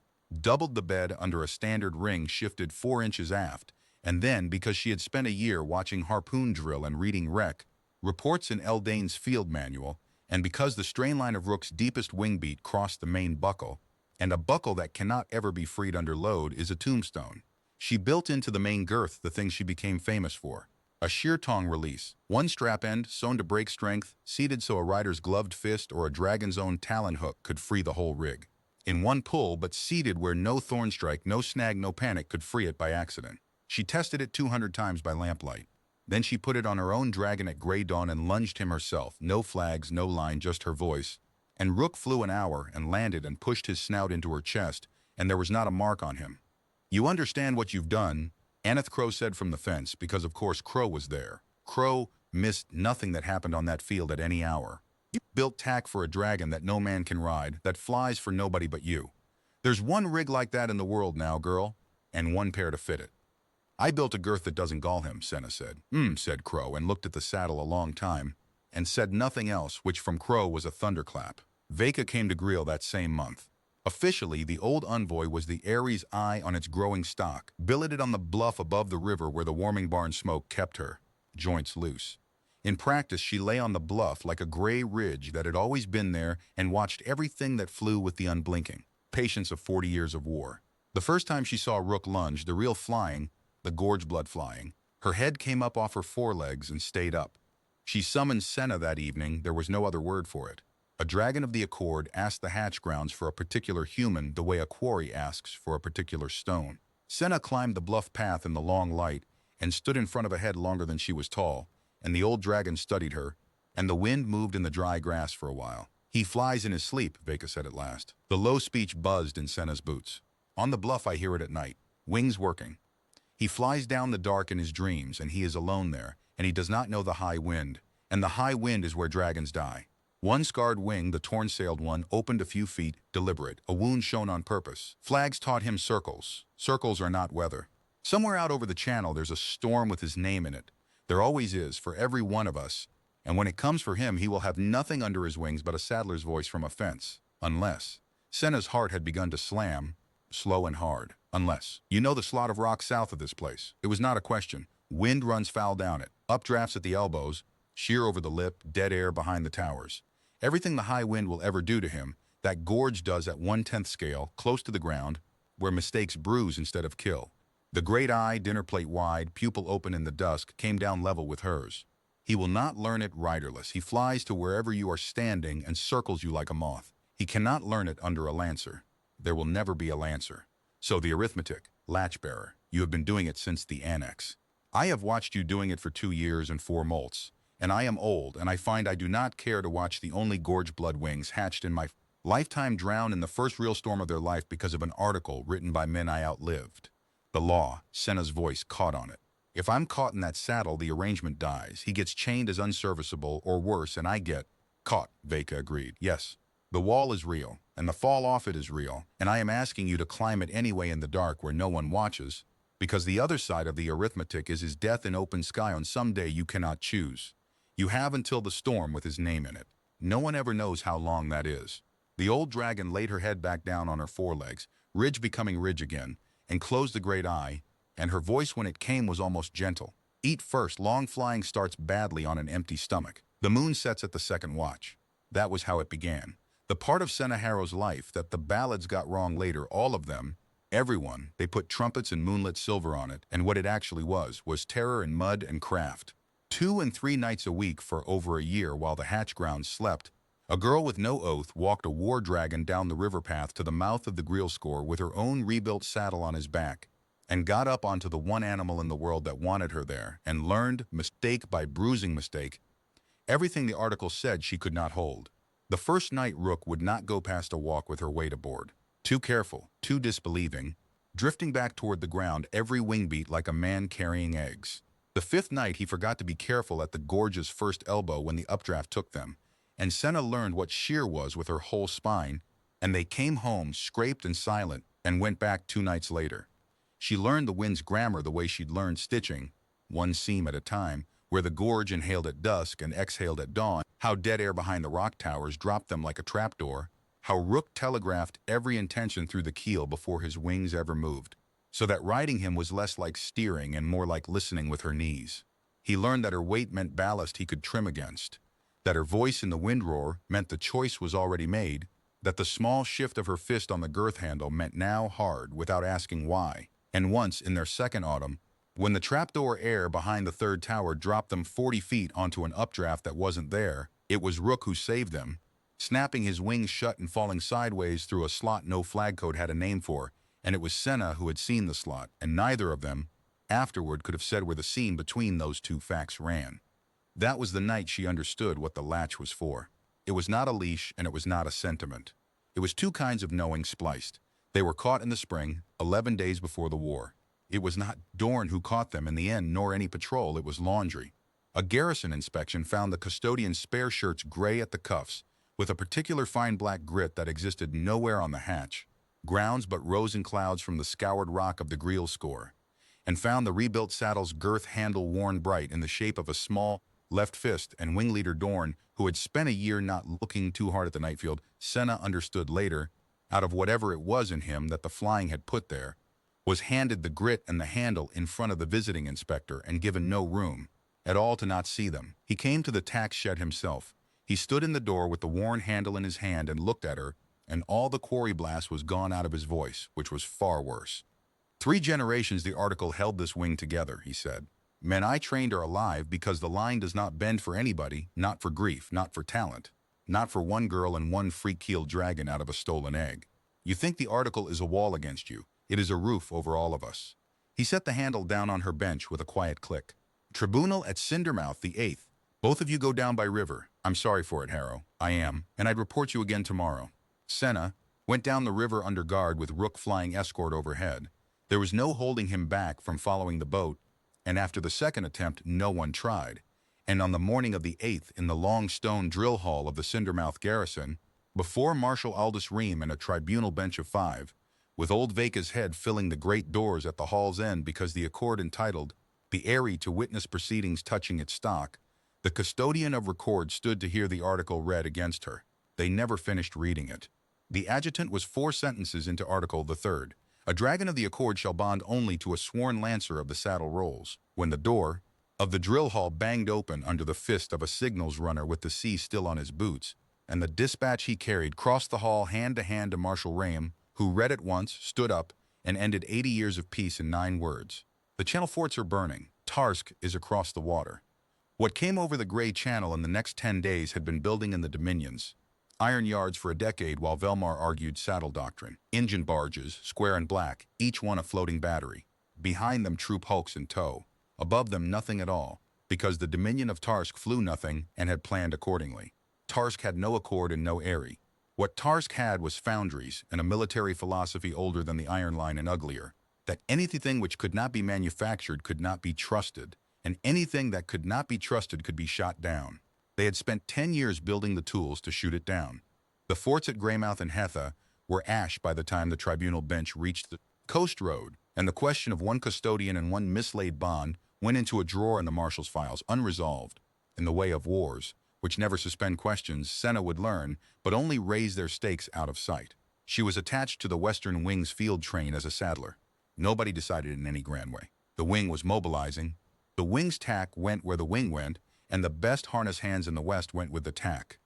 doubled the bed under a standard ring shifted 4 inches aft, and then, because she had spent a year watching harpoon drill and reading reports in Eldane's field manual, and because the strain line of Rook's deepest wing beat crossed the main buckle, and a buckle that cannot ever be freed under load is a tombstone, she built into the main girth the thing she became famous for. A sheer tong release, one strap end sewn to break strength, seated so a rider's gloved fist or a dragon's own talon hook could free the whole rig. In one pull, but seated where no thorn strike, no snag, no panic could free it by accident. She tested it 200 times by lamplight. Then she put it on her own dragon at gray dawn and lunged him herself. No flags, no line, just her voice. And Rook flew an hour and landed and pushed his snout into her chest, and there was not a mark on him. You understand what you've done, Aneth Crow said from the fence, because of course Crow was there. Crow missed nothing that happened on that field at any hour. You built tack for a dragon that no man can ride, that flies for nobody but you. There's one rig like that in the world now, girl, and one pair to fit it. I built a girth that doesn't gall him, Senna said. Said Crow, and looked at the saddle a long time, and said nothing else, which from Crow was a thunderclap. Veka came to Greel that same month. Officially, the old envoy was the Aries eye on its growing stock, billeted on the bluff above the river where the warming barn smoke kept her, joints loose. In practice, she lay on the bluff like a gray ridge that had always been there and watched everything that flew with the unblinking patience of 40 years of war. The first time she saw Rook lunge, the real flying, the gorge blood flying, her head came up off her forelegs and stayed up. She summoned Senna that evening, there was no other word for it. A dragon of the Accord asked the hatch grounds for a particular human the way a quarry asks for a particular stone. Senna climbed the bluff path in the long light and stood in front of a head longer than she was tall, and the old dragon studied her, and the wind moved in the dry grass for a while. "He flies in his sleep," Veka said at last. The low speech buzzed in Senna's boots. "On the bluff I hear it at night, wings working. He flies down the dark in his dreams, and he is alone there, and he does not know the high wind, and the high wind is where dragons die." One scarred wing, the torn-sailed one, opened a few feet, deliberate, a wound shown on purpose. Flags taught him circles. Circles are not weather. Somewhere out over the channel there's a storm with his name in it. There always is, for every one of us. And when it comes for him, he will have nothing under his wings but a saddler's voice from a fence. Unless. Senna's heart had begun to slam, slow and hard. Unless. You know the slot of rock south of this place. It was not a question. Wind runs foul down it. Updrafts at the elbows, sheer over the lip, dead air behind the towers. Everything the high wind will ever do to him, that gorge does at 1/10 scale, close to the ground, where mistakes bruise instead of kill. The great eye, dinner plate wide, pupil open in the dusk, came down level with hers. He will not learn it riderless. He flies to wherever you are standing and circles you like a moth. He cannot learn it under a lancer. There will never be a lancer. So the arithmetic, latch bearer, you have been doing it since the annex. I have watched you doing it for 2 years and 4 molts. And I am old, and I find I do not care to watch the only gorge blood wings hatched in my lifetime drown in the first real storm of their life because of an article written by men I outlived. The law, Senna's voice caught on it. If I'm caught in that saddle, the arrangement dies. He gets chained as unserviceable, or worse, and I get caught, Veka agreed. Yes, the wall is real, and the fall off it is real, and I am asking you to climb it anyway in the dark where no one watches, because the other side of the arithmetic is his death in open sky on some day you cannot choose. You have until the storm with his name in it. No one ever knows how long that is. The old dragon laid her head back down on her forelegs, ridge becoming ridge again, and closed the great eye, and her voice when it came was almost gentle. Eat first, long flying starts badly on an empty stomach. The moon sets at the second watch. That was how it began. The part of Senna Harrow's life that the ballads got wrong later, all of them, everyone, they put trumpets and moonlit silver on it, and what it actually was terror and mud and craft. 2 and 3 nights a week for over a year while the hatch grounds slept, a girl with no oath walked a war dragon down the river path to the mouth of the Greel score with her own rebuilt saddle on his back, and got up onto the one animal in the world that wanted her there, and learned, mistake by bruising mistake, everything the article said she could not hold. The first night Rook would not go past a walk with her weight aboard. Too careful, too disbelieving, drifting back toward the ground every wing beat like a man carrying eggs. The 5th night he forgot to be careful at the gorge's first elbow when the updraft took them, and Senna learned what sheer was with her whole spine, and they came home scraped and silent and went back 2 nights later. She learned the wind's grammar the way she'd learned stitching, one seam at a time, where the gorge inhaled at dusk and exhaled at dawn, how dead air behind the rock towers dropped them like a trapdoor, how Rook telegraphed every intention through the keel before his wings ever moved, so that riding him was less like steering and more like listening with her knees. He learned that her weight meant ballast he could trim against, that her voice in the wind roar meant the choice was already made, that the small shift of her fist on the girth handle meant now hard without asking why. And once, in their second autumn, when the trapdoor air behind the 3rd tower dropped them 40 feet onto an updraft that wasn't there, it was Rook who saved them, snapping his wings shut and falling sideways through a slot no flag code had a name for, and it was Senna who had seen the slot, and neither of them, afterward, could have said where the seam between those 2 facts ran. That was the night she understood what the latch was for. It was not a leash, and it was not a sentiment. It was 2 kinds of knowing spliced. They were caught in the spring, 11 days before the war. It was not Dorn who caught them in the end, nor any patrol, it was laundry. A garrison inspection found the custodian's spare shirts gray at the cuffs, with a particular fine black grit that existed nowhere on the hatch. Grounds but rose in clouds from the scoured rock of the Greel score, and found the rebuilt saddle's girth handle worn bright in the shape of a small left fist, and wing leader Dorn, who had spent a year not looking too hard at the night field, Senna understood later, out of whatever it was in him that the flying had put there, was handed the grit and the handle in front of the visiting inspector and given no room at all to not see them. He came to the tax shed himself. He stood in the door with the worn handle in his hand and looked at her, and all the quarry blast was gone out of his voice, which was far worse. 3 generations the article held this wing together, he said. Men I trained are alive because the line does not bend for anybody, not for grief, not for talent, not for one girl and one freak-keeled dragon out of a stolen egg. You think the article is a wall against you. It is a roof over all of us. He set the handle down on her bench with a quiet click. Tribunal at Cindermouth the 8th. Both of you go down by river. I'm sorry for it, Harrow. I am, and I'd report you again tomorrow. Senna went down the river under guard with Rook flying escort overhead. There was no holding him back from following the boat, and after the second attempt, no one tried. And on the morning of the 8th, in the long stone drill hall of the Cindermouth garrison, before Marshal Aldous Ream and a tribunal bench of 5, with old Vaca's head filling the great doors at the hall's end because the accord entitled, "The Airy to witness proceedings touching its stock," the custodian of record stood to hear the article read against her. They never finished reading it. The adjutant was 4 sentences into Article the 3rd. A dragon of the accord shall bond only to a sworn lancer of the saddle rolls. When the door of the drill hall banged open under the fist of a signals runner with the sea still on his boots, and the dispatch he carried crossed the hall hand to Marshal Ream, who read at once, stood up, and ended 80 years of peace in 9 words. The Channel forts are burning. Tarsk is across the water. What came over the Grey Channel in the next 10 days had been building in the Dominions. Iron yards for a decade while Velmar argued saddle doctrine. Engine barges, square and black, each one a floating battery. Behind them troop hulks in tow. Above them nothing at all, because the Dominion of Tarsk flew nothing and had planned accordingly. Tarsk had no accord and no Airy. What Tarsk had was foundries and a military philosophy older than the Iron Line and uglier, that anything which could not be manufactured could not be trusted, and anything that could not be trusted could be shot down. They had spent 10 years building the tools to shoot it down. The forts at Greymouth and Hetha were ash by the time the tribunal bench reached the coast road, and the question of one custodian and one mislaid bond went into a drawer in the marshal's files, unresolved. In the way of wars, which never suspend questions, Senna would learn, but only raise their stakes out of sight. She was attached to the Western Wing's field train as a saddler. Nobody decided in any grand way. The wing was mobilizing. The wing's tack went where the wing went, and the best harness hands in the West went with the tack.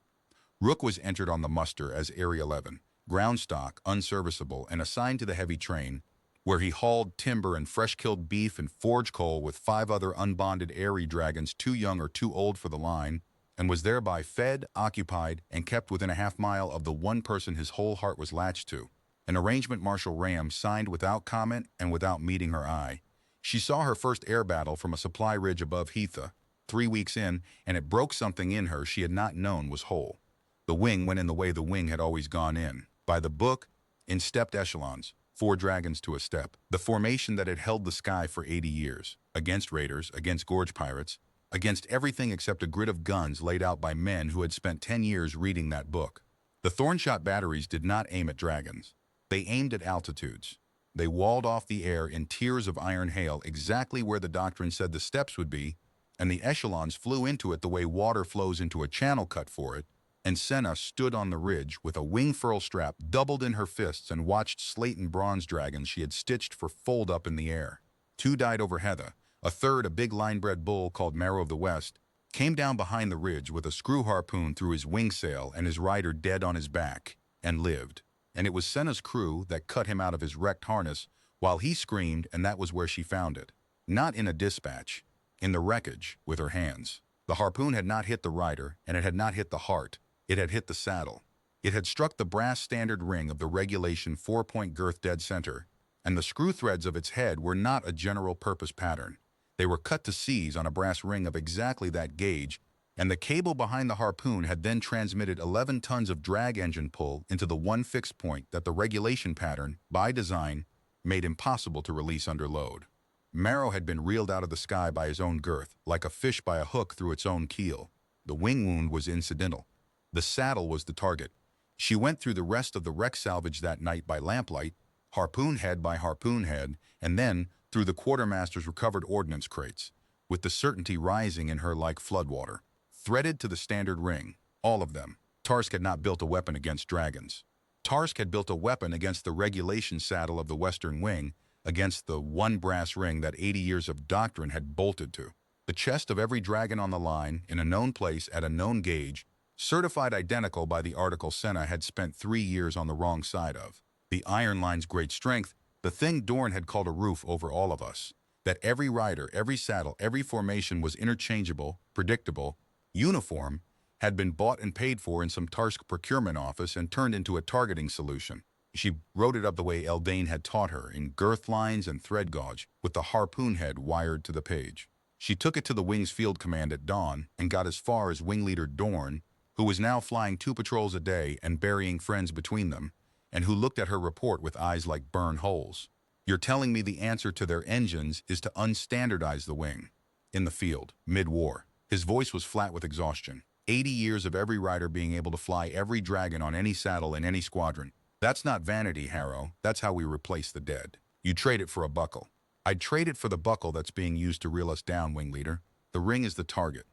Rook was entered on the muster as Airy 11, ground stock, unserviceable, and assigned to the heavy train, where he hauled timber and fresh-killed beef and forge coal with 5 other unbonded Airy dragons too young or too old for the line, and was thereby fed, occupied, and kept within a half-mile of the one person his whole heart was latched to. An arrangement Marshal Ram signed without comment and without meeting her eye. She saw her first air battle from a supply ridge above Hetha, 3 weeks in, and it broke something in her she had not known was whole. The wing went in the way the wing had always gone in, by the book, in stepped echelons, 4 dragons to a step, the formation that had held the sky for 80 years, against raiders, against gorge pirates, against everything except a grid of guns laid out by men who had spent 10 years reading that book. The Thornshot batteries did not aim at dragons. They aimed at altitudes. They walled off the air in tiers of iron hail exactly where the doctrine said the steps would be, and the echelons flew into it the way water flows into a channel cut for it, and Senna stood on the ridge with a wing furl strap doubled in her fists and watched slate and bronze dragons she had stitched for fold up in the air. 2 died over Hetha. A third, a big line-bred bull called Marrow of the West, came down behind the ridge with a screw harpoon through his wing sail and his rider dead on his back, and lived. And it was Senna's crew that cut him out of his wrecked harness while he screamed, and that was where she found it. Not in a dispatch, in the wreckage, with her hands. The harpoon had not hit the rider, and it had not hit the heart. It had hit the saddle. It had struck the brass standard ring of the regulation 4-point girth dead center, and the screw threads of its head were not a general-purpose pattern. They were cut to seize on a brass ring of exactly that gauge, and the cable behind the harpoon had then transmitted 11 tons of drag engine pull into the one fixed point that the regulation pattern, by design, made impossible to release under load. Marrow had been reeled out of the sky by his own girth, like a fish by a hook through its own keel. The wing wound was incidental. The saddle was the target. She went through the rest of the wreck salvage that night by lamplight, harpoon head by harpoon head, and then through the quartermaster's recovered ordnance crates, with the certainty rising in her like floodwater. Threaded to the standard ring, all of them. Tarsk had not built a weapon against dragons. Tarsk had built a weapon against the regulation saddle of the Western Wing, against the one brass ring that 80 years of doctrine had bolted to. The chest of every dragon on the line, in a known place at a known gauge, certified identical by the article Senna had spent 3 years on the wrong side of. The iron line's great strength, the thing Dorn had called a roof over all of us. That every rider, every saddle, every formation was interchangeable, predictable, uniform, had been bought and paid for in some Tarsk procurement office and turned into a targeting solution. She wrote it up the way Eldane had taught her, in girth lines and thread gauge, with the harpoon head wired to the page. She took it to the Wing's field command at dawn and got as far as Wing Leader Dorn, who was now flying 2 patrols a day and burying friends between them, and who looked at her report with eyes like burn holes. You're telling me the answer to their engines is to unstandardize the Wing. In the field, mid-war, his voice was flat with exhaustion. 80 years of every rider being able to fly every dragon on any saddle in any squadron. That's not vanity, Harrow. That's how we replace the dead. You trade it for a buckle. I'd trade it for the buckle that's being used to reel us down, Wing Leader. The ring is the target.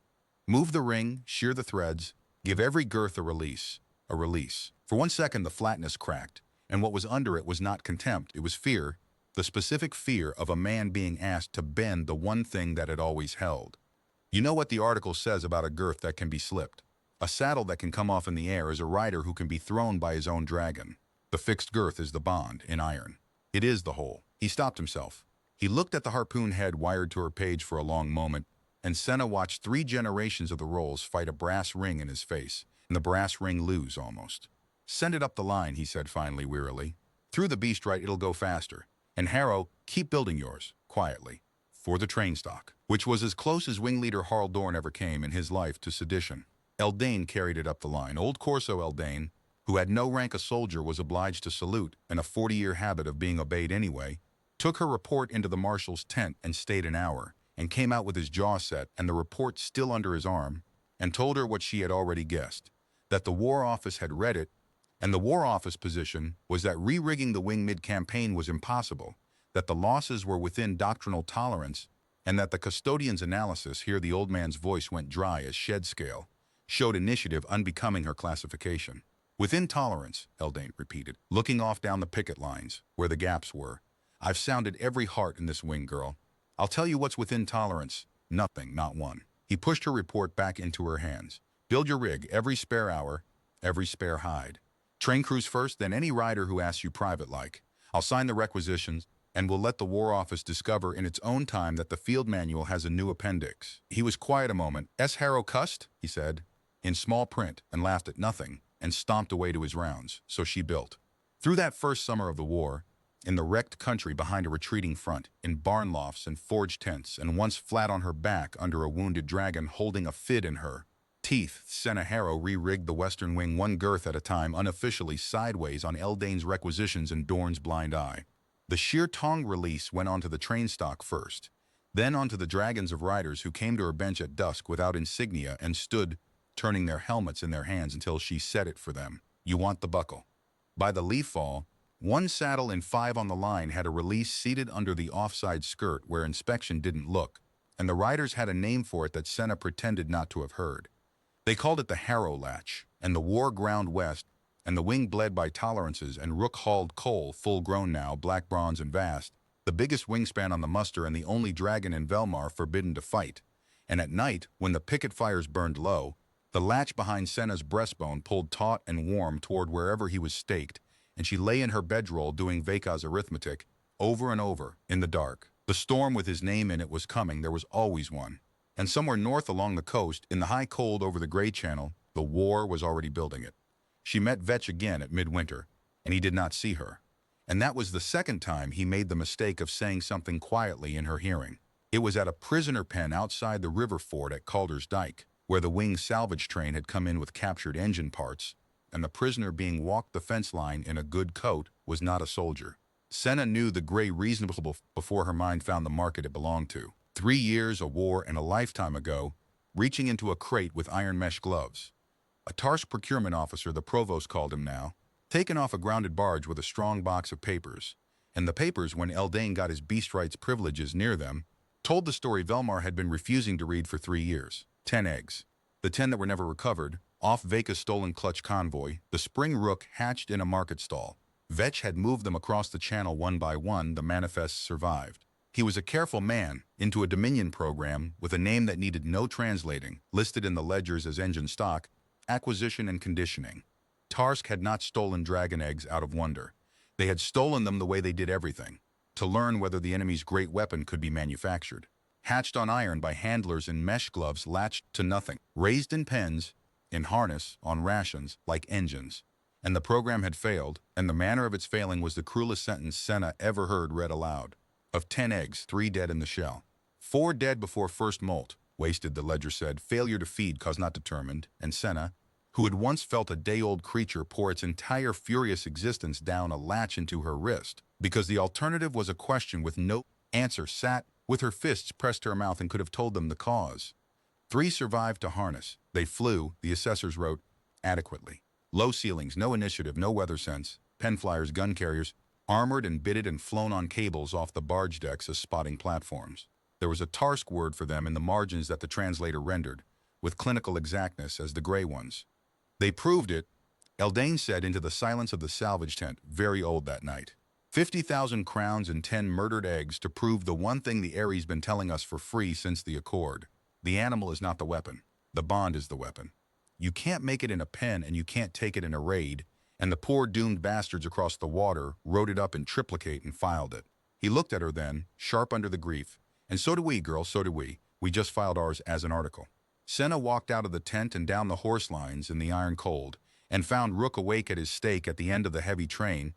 Move the ring, shear the threads, give every girth a release. A release. For 1 second, the flatness cracked, and what was under it was not contempt, it was fear, the specific fear of a man being asked to bend the one thing that it always held. You know what the article says about a girth that can be slipped. A saddle that can come off in the air is a rider who can be thrown by his own dragon. The fixed girth is the bond, in iron. It is the whole. He stopped himself. He looked at the harpoon head wired to her page for a long moment, and Senna watched 3 generations of the rolls fight a brass ring in his face, and the brass ring lose almost. Send it up the line, he said finally, wearily. Through the beast right, it'll go faster. And Harrow, keep building yours, quietly. For the train stock, which was as close as Wing Leader Harl Dorn ever came in his life to sedition. Eldane carried it up the line. Old Corso Eldane, who had no rank a soldier, was obliged to salute, and a 40-year habit of being obeyed anyway, took her report into the marshal's tent and stayed an hour, and came out with his jaw set and the report still under his arm, and told her what she had already guessed, that the War Office had read it, and the War Office position was that re-rigging the Wing mid-campaign was impossible, that the losses were within doctrinal tolerance, and that the custodian's analysis, here the old man's voice went dry as shed scale, showed initiative unbecoming her classification. Within tolerance, Eldane repeated, looking off down the picket lines, where the gaps were. I've sounded every heart in this Wing, girl. I'll tell you what's within tolerance. Nothing, not one. He pushed her report back into her hands. Build your rig, every spare hour, every spare hide. Train crews first, then any rider who asks you private-like. I'll sign the requisitions, and we'll let the War Office discover in its own time that the field manual has a new appendix. He was quiet a moment. S. Harrow cussed, he said, in small print, and laughed at nothing, and stomped away to his rounds. So she built. Through that first summer of the war, in the wrecked country behind a retreating front, in barn lofts and forge tents, and once flat on her back under a wounded dragon holding a fid in her teeth, Senna Harrow re-rigged the Western Wing 1 girth at a time, unofficially sideways on Eldane's requisitions and Dorn's blind eye. The sheer tongue release went onto the train stock first, then onto the dragons of riders who came to her bench at dusk without insignia and stood, turning their helmets in their hands until she set it for them. You want the buckle. By the leaf fall, 1 saddle in 5 on the line had a release seated under the offside skirt where inspection didn't look, and the riders had a name for it that Senna pretended not to have heard. They called it the Harrow latch, and the war ground west, and the Wing bled by tolerances and rook-hauled coal, full-grown now, black bronze and vast, the biggest wingspan on the muster and the only dragon in Velmar forbidden to fight. And at night, when the picket fires burned low, the latch behind Senna's breastbone pulled taut and warm toward wherever he was staked, and she lay in her bedroll doing Veka's arithmetic, over and over, in the dark. The storm with his name in it was coming, there was always one. And somewhere north along the coast, in the high cold over the Grey Channel, the war was already building it. She met Vetch again at midwinter, and he did not see her. And that was the second time he made the mistake of saying something quietly in her hearing. It was at a prisoner pen outside the river ford at Calder's Dyke, where the Wing salvage train had come in with captured engine parts, and the prisoner being walked the fence line in a good coat was not a soldier. Senna knew the gray reasonable before her mind found the market it belonged to. 3 years, a war, and a lifetime ago, reaching into a crate with iron mesh gloves. A Tarsk procurement officer, the provost called him now, taken off a grounded barge with a strong box of papers. And the papers, when Eldane got his beast rights privileges near them, told the story Velmar had been refusing to read for 3 years. 10 eggs. The 10 that were never recovered, off Veka's stolen clutch convoy, the spring rook hatched in a market stall. Vetch had moved them across the channel one by one, the manifests survived. He was a careful man, into a Dominion program with a name that needed no translating, listed in the ledgers as engine stock, Acquisition and conditioning. Tarsk had not stolen dragon eggs out of wonder. They had stolen them the way they did everything, to learn whether the enemy's great weapon could be manufactured. Hatched on iron by handlers in mesh gloves latched to nothing. Raised in pens, in harness, on rations, like engines. And the program had failed, and the manner of its failing was the cruelest sentence Senna ever heard read aloud. Of 10 eggs, 3 dead in the shell. 4 dead before first molt. Wasted, the ledger said. Failure to feed cause not determined. And Senna, who had once felt a day-old creature pour its entire furious existence down a latch into her wrist, because the alternative was a question with no answer, sat with her fists pressed to her mouth and could have told them the cause. 3 survived to harness. They flew, the assessors wrote, adequately. Low ceilings, no initiative, no weather sense. Pen flyers, gun carriers, armored and bitted and flown on cables off the barge decks as spotting platforms. There was a Tarsk word for them in the margins that the translator rendered, with clinical exactness as the gray ones. They proved it, Eldane said into the silence of the salvage tent, very old that night. 50,000 crowns and 10 murdered eggs to prove the one thing the Ares been telling us for free since the Accord. The animal is not the weapon. The bond is the weapon. You can't make it in a pen and you can't take it in a raid, and the poor doomed bastards across the water wrote it up in triplicate and filed it. He looked at her then, sharp under the grief. And so do we, girl, so do we. We just filed ours as an article. Senna walked out of the tent and down the horse lines in the iron cold, and found Rook awake at his stake at the end of the heavy train,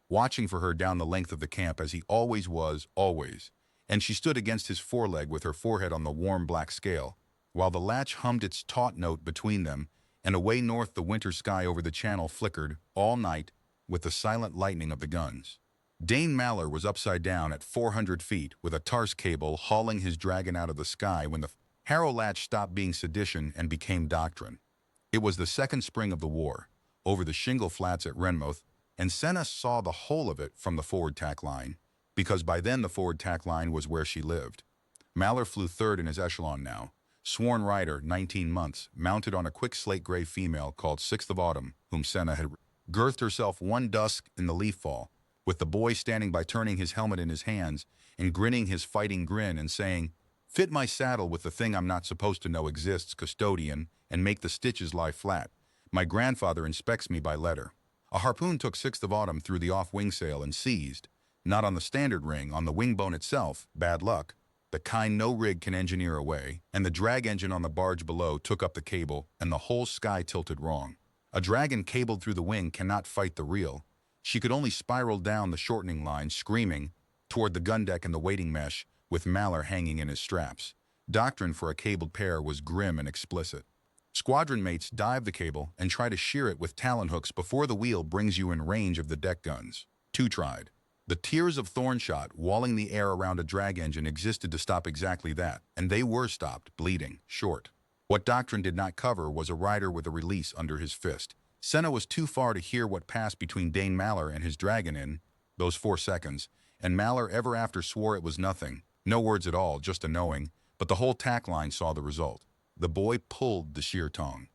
watching for her down the length of the camp as he always was, always. And she stood against his foreleg with her forehead on the warm black scale, while the latch hummed its taut note between them, and away north the winter sky over the channel flickered, all night, with the silent lightning of the guns. Dane Maller was upside down at 400 feet with a Tarsk cable hauling his dragon out of the sky when the Harrow latch stopped being sedition and became doctrine. It was the second spring of the war, over the shingle flats at Renmouth, and Senna saw the whole of it from the forward tack line, because by then the forward tack line was where she lived. Maller flew third in his echelon now, sworn rider, 19 months, mounted on a quick slate-gray female called Sixth of Autumn, whom Senna had girthed herself one dusk in the leaf fall, with the boy standing by turning his helmet in his hands and grinning his fighting grin and saying, "Fit my saddle with the thing I'm not supposed to know exists, custodian, and make the stitches lie flat. My grandfather inspects me by letter." A harpoon took Sixth of Autumn through the off-wing sail and seized, not on the standard ring, on the wing bone itself, bad luck, the kind no rig can engineer away, and the drag engine on the barge below took up the cable, and the whole sky tilted wrong. A dragon cabled through the wing cannot fight the reel. She could only spiral down the shortening line, screaming, toward the gun deck and the waiting mesh, with Maller hanging in his straps. Doctrine for a cabled pair was grim and explicit. Squadron mates dive the cable and try to shear it with talon hooks before the wheel brings you in range of the deck guns. 2 tried. The tiers of thorn shot walling the air around a drag engine existed to stop exactly that, and they were stopped, bleeding, short. What Doctrine did not cover was a rider with a release under his fist. Senna was too far to hear what passed between Dane Maller and his dragon in those 4 seconds, and Maller ever after swore it was nothing, no words at all, just a knowing, but the whole tack line saw the result. The boy pulled the sheer tongue.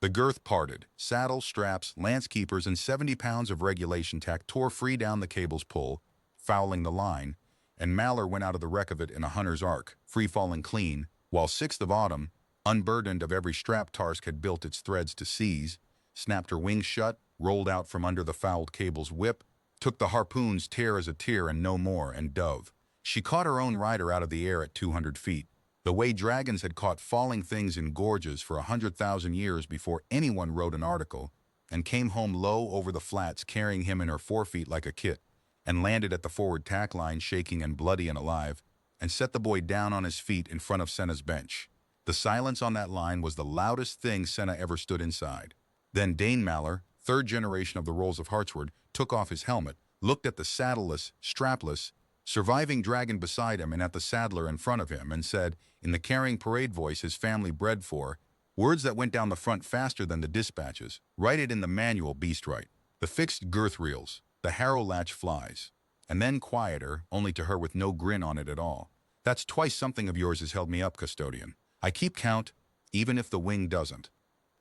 The girth parted. Saddle, straps, lance keepers, and 70 pounds of regulation tack tore free down the cable's pull, fouling the line, and Maller went out of the wreck of it in a hunter's arc, free-falling clean, while Sixth of Autumn, unburdened of every strap Tarsk had built its threads to seize, snapped her wings shut, rolled out from under the fouled cable's whip, took the harpoon's tear as a tear and no more, and dove. She caught her own rider out of the air at 200 feet, the way dragons had caught falling things in gorges for 100,000 years before anyone wrote an article, and came home low over the flats carrying him in her forefeet like a kit, and landed at the forward tack line shaking and bloody and alive, and set the boy down on his feet in front of Senna's bench. The silence on that line was the loudest thing Senna ever stood inside. Then Dane Maller, third generation of the Rolls of Hartsward, took off his helmet, looked at the saddleless, strapless, surviving dragon beside him and at the saddler in front of him, and said, in the carrying parade voice his family bred for, words that went down the front faster than the dispatches, write it in the manual, beast right. The fixed girth reels, the Harrow latch flies. And then quieter, only to her with no grin on it at all. That's twice something of yours has held me up, custodian. I keep count, even if the wing doesn't.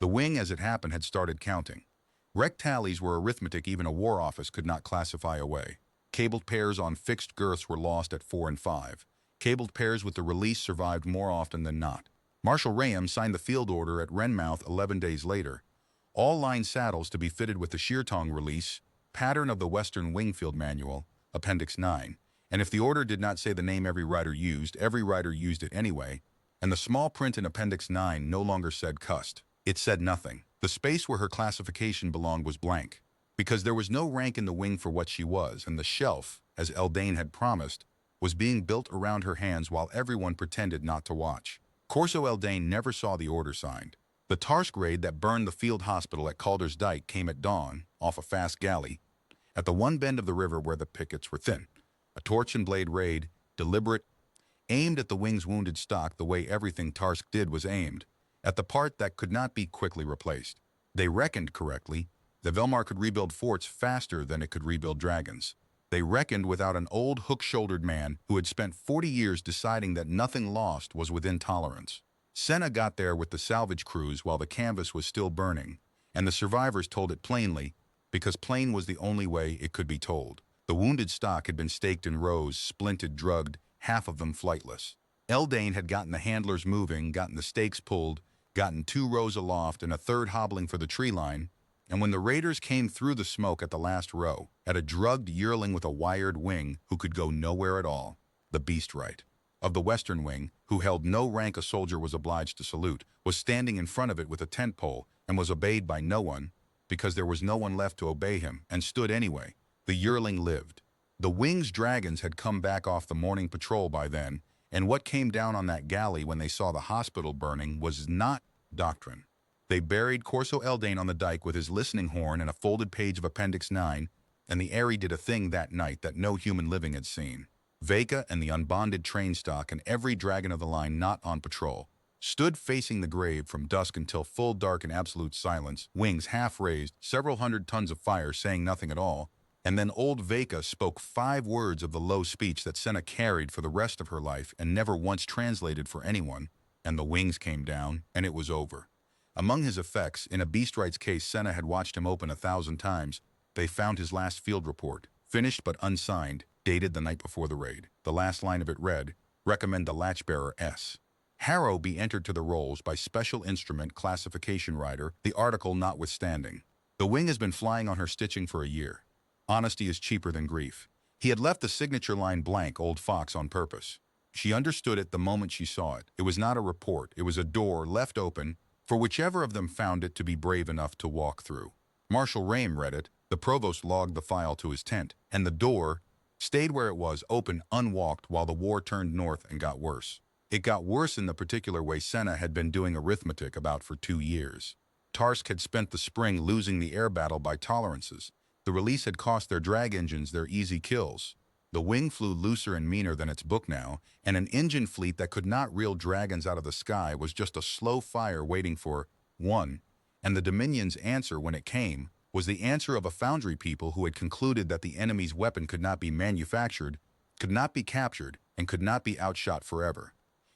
The wing, as it happened, had started counting. Rec tallies were arithmetic even a war office could not classify away. Cabled pairs on fixed girths were lost at 4 and 5. Cabled pairs with the release survived more often than not. Marshal Rayam signed the field order at Renmouth 11 days later, All line saddles to be fitted with the sheer-tongue release, pattern of the Western Wingfield Manual, Appendix 9, and if the order did not say the name every rider used it anyway, and the small print in Appendix 9 no longer said cussed. It said nothing. The space where her classification belonged was blank, because there was no rank in the wing for what she was, and the shelf, as Eldane had promised, was being built around her hands while everyone pretended not to watch. Corso Eldane never saw the order signed. The Tarsk raid that burned the field hospital at Calder's Dyke came at dawn, off a fast galley, at the one bend of the river where the pickets were thin. A torch and blade raid, deliberate, aimed at the wing's wounded stock the way everything Tarsk did was aimed, at the part that could not be quickly replaced. They reckoned correctly. The Velmar could rebuild forts faster than it could rebuild dragons. They reckoned without an old hook-shouldered man who had spent 40 years deciding that nothing lost was within tolerance. Senna got there with the salvage crews while the canvas was still burning, and the survivors told it plainly, because plain was the only way it could be told. The wounded stock had been staked in rows, splinted, drugged, half of them flightless. Eldane had gotten the handlers moving, gotten the stakes pulled, gotten 2 rows aloft and a third hobbling for the tree line, and when the raiders came through the smoke at the last row, at a drugged yearling with a wired wing who could go nowhere at all, the beast right of the Western Wing, who held no rank a soldier was obliged to salute, was standing in front of it with a tent pole and was obeyed by no one, because there was no one left to obey him, and stood anyway. The yearling lived. The Wing's dragons had come back off the morning patrol by then, and what came down on that galley when they saw the hospital burning was not doctrine. They buried Corso Eldane on the dike with his listening horn and a folded page of Appendix 9, and the Aerie did a thing that night that no human living had seen. Veka and the unbonded train stock and every dragon of the line not on patrol stood facing the grave from dusk until full dark and absolute silence, wings half raised, several hundred tons of fire saying nothing at all, and then old Veka spoke 5 words of the low speech that Senna carried for the rest of her life and never once translated for anyone, and the wings came down, and it was over. Among his effects, in a Beast Rights case Senna had watched him open 1,000 times, they found his last field report, finished but unsigned, dated the night before the raid. The last line of it read, "Recommend the latchbearer S. Harrow be entered to the rolls by special instrument classification rider, the article notwithstanding. The wing has been flying on her stitching for a year. Honesty is cheaper than grief." He had left the signature line blank, old fox, on purpose. She understood it the moment she saw it. It was not a report. It was a door left open for whichever of them found it to be brave enough to walk through. Marshal Rame read it. The provost logged the file to his tent, and the door stayed where it was, open, unwalked, while the war turned north and got worse. It got worse in the particular way Senna had been doing arithmetic about for 2 years. Tarsk had spent the spring losing the air battle by tolerances. The release had cost their drag engines their easy kills. The wing flew looser and meaner than its book now, and an engine fleet that could not reel dragons out of the sky was just a slow fire waiting for one, and the Dominion's answer when it came was the answer of a foundry people who had concluded that the enemy's weapon could not be manufactured, could not be captured, and could not be outshot forever.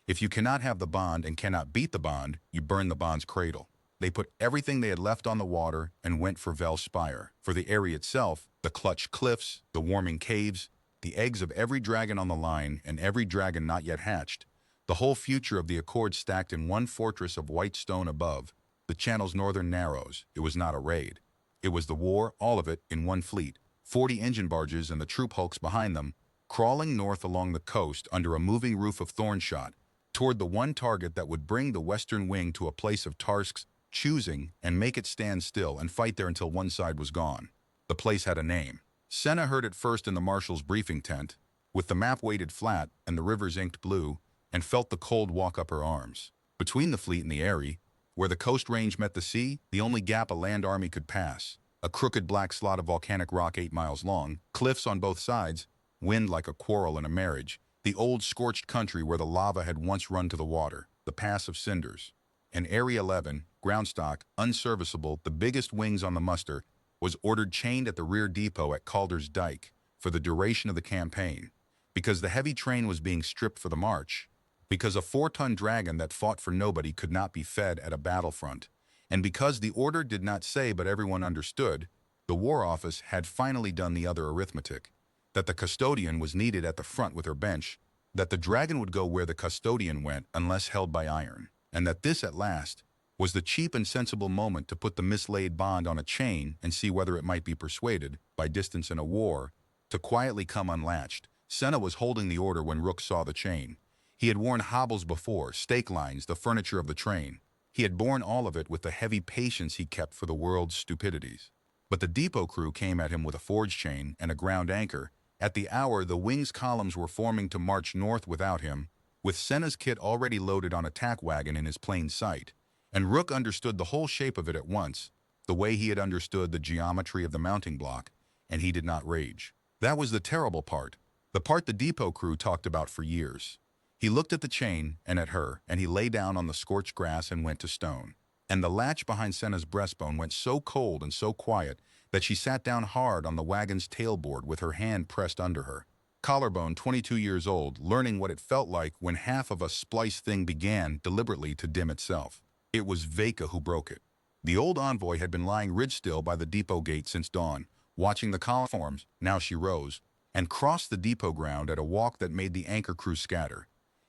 If you cannot have the bond and cannot beat the bond, you burn the bond's cradle. They put everything they had left on the water and went for Vel Spire. For the area itself, the clutched cliffs, the warming caves, the eggs of every dragon on the line and every dragon not yet hatched, the whole future of the Accord stacked in one fortress of white stone above, the channel's northern narrows. It was not a raid. It was the war, all of it, in one fleet, 40 engine barges and the troop hulks behind them, crawling north along the coast under a moving roof of thorn shot, toward the one target that would bring the Western Wing to a place of Tarsk's choosing and make it stand still and fight there until one side was gone. The place had a name. Senna heard it first in the marshal's briefing tent, with the map weighted flat and the rivers inked blue, and felt the cold walk up her arms. Between the fleet and the Aerie, where the coast range met the sea, the only gap a land army could pass, a crooked black slot of volcanic rock 8 miles long, cliffs on both sides, wind like a quarrel in a marriage, the old scorched country where the lava had once run to the water, the pass of cinders. And Aerie 11, groundstock, unserviceable, the biggest wings on the muster, was ordered chained at the rear depot at Calder's Dyke for the duration of the campaign, because the heavy train was being stripped for the march, because a 4-ton dragon that fought for nobody could not be fed at a battlefront, and because the order did not say but everyone understood, the War Office had finally done the other arithmetic, that the custodian was needed at the front with her bench, that the dragon would go where the custodian went unless held by iron, and that this at last was the cheap and sensible moment to put the mislaid bond on a chain and see whether it might be persuaded, by distance in a war, to quietly come unlatched. Senna was holding the order when Rook saw the chain. He had worn hobbles before, stake lines, the furniture of the train. He had borne all of it with the heavy patience he kept for the world's stupidities. But the depot crew came at him with a forge chain and a ground anchor. At the hour the wing's columns were forming to march north without him, with Senna's kit already loaded on a tack wagon in his plain sight. And Rook understood the whole shape of it at once, the way he had understood the geometry of the mounting block, and he did not rage. That was the terrible part, the part the depot crew talked about for years. He looked at the chain and at her, and he lay down on the scorched grass and went to stone. And the latch behind Senna's breastbone went so cold and so quiet that she sat down hard on the wagon's tailboard with her hand pressed under her. Collarbone, 22 years old, learning what it felt like when half of a spliced thing began deliberately to dim itself. It was Veka who broke it. The old envoy had been lying ridge-still by the depot gate since dawn, watching the column forms. Now she rose, and crossed the depot ground at a walk that made the anchor crew scatter,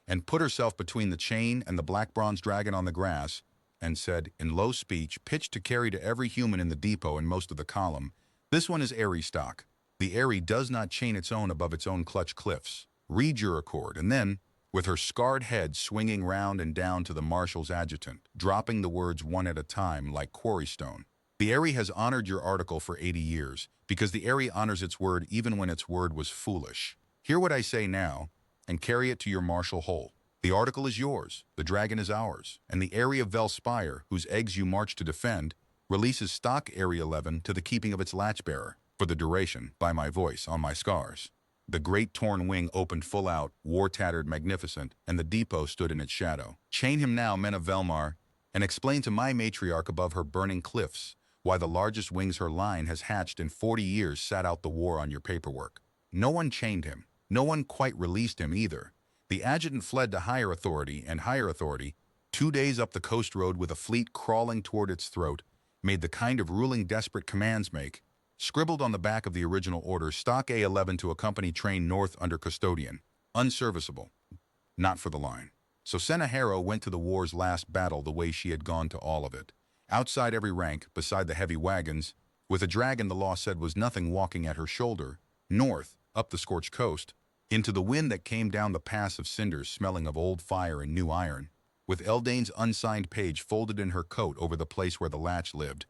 and put herself between the chain and the black bronze dragon on the grass, and said, in low speech, pitched to carry to every human in the depot and most of the column, "This one is Airy stock. The Airy does not chain its own above its own clutch cliffs. Read your accord." And then, with her scarred head swinging round and down to the marshal's adjutant, dropping the words one at a time like quarry stone, "The Airy has honored your article for 80 years, because the Airy honors its word even when its word was foolish. Hear what I say now, and carry it to your marshal whole. The article is yours, the dragon is ours, and the Airy of Velspire, whose eggs you march to defend, releases stock Airy 11 to the keeping of its latch-bearer, for the duration, by my voice, on my scars." The great torn wing opened full out, war-tattered, magnificent, and the depot stood in its shadow. "Chain him now, men of Velmar, and explain to my matriarch above her burning cliffs why the largest wings her line has hatched in 40 years sat out the war on your paperwork." No one chained him. No one quite released him either. The adjutant fled to higher authority, and higher authority, 2 days up the coast road with a fleet crawling toward its throat, made the kind of ruling desperate commands make, scribbled on the back of the original order, stock A11 to accompany train north under custodian. Unserviceable. Not for the line. So Senna Harrow went to the war's last battle the way she had gone to all of it. Outside every rank, beside the heavy wagons, with a dragon the law said was nothing walking at her shoulder, north, up the scorched coast, into the wind that came down the pass of cinders smelling of old fire and new iron, with Eldane's unsigned page folded in her coat over the place where the latch lived,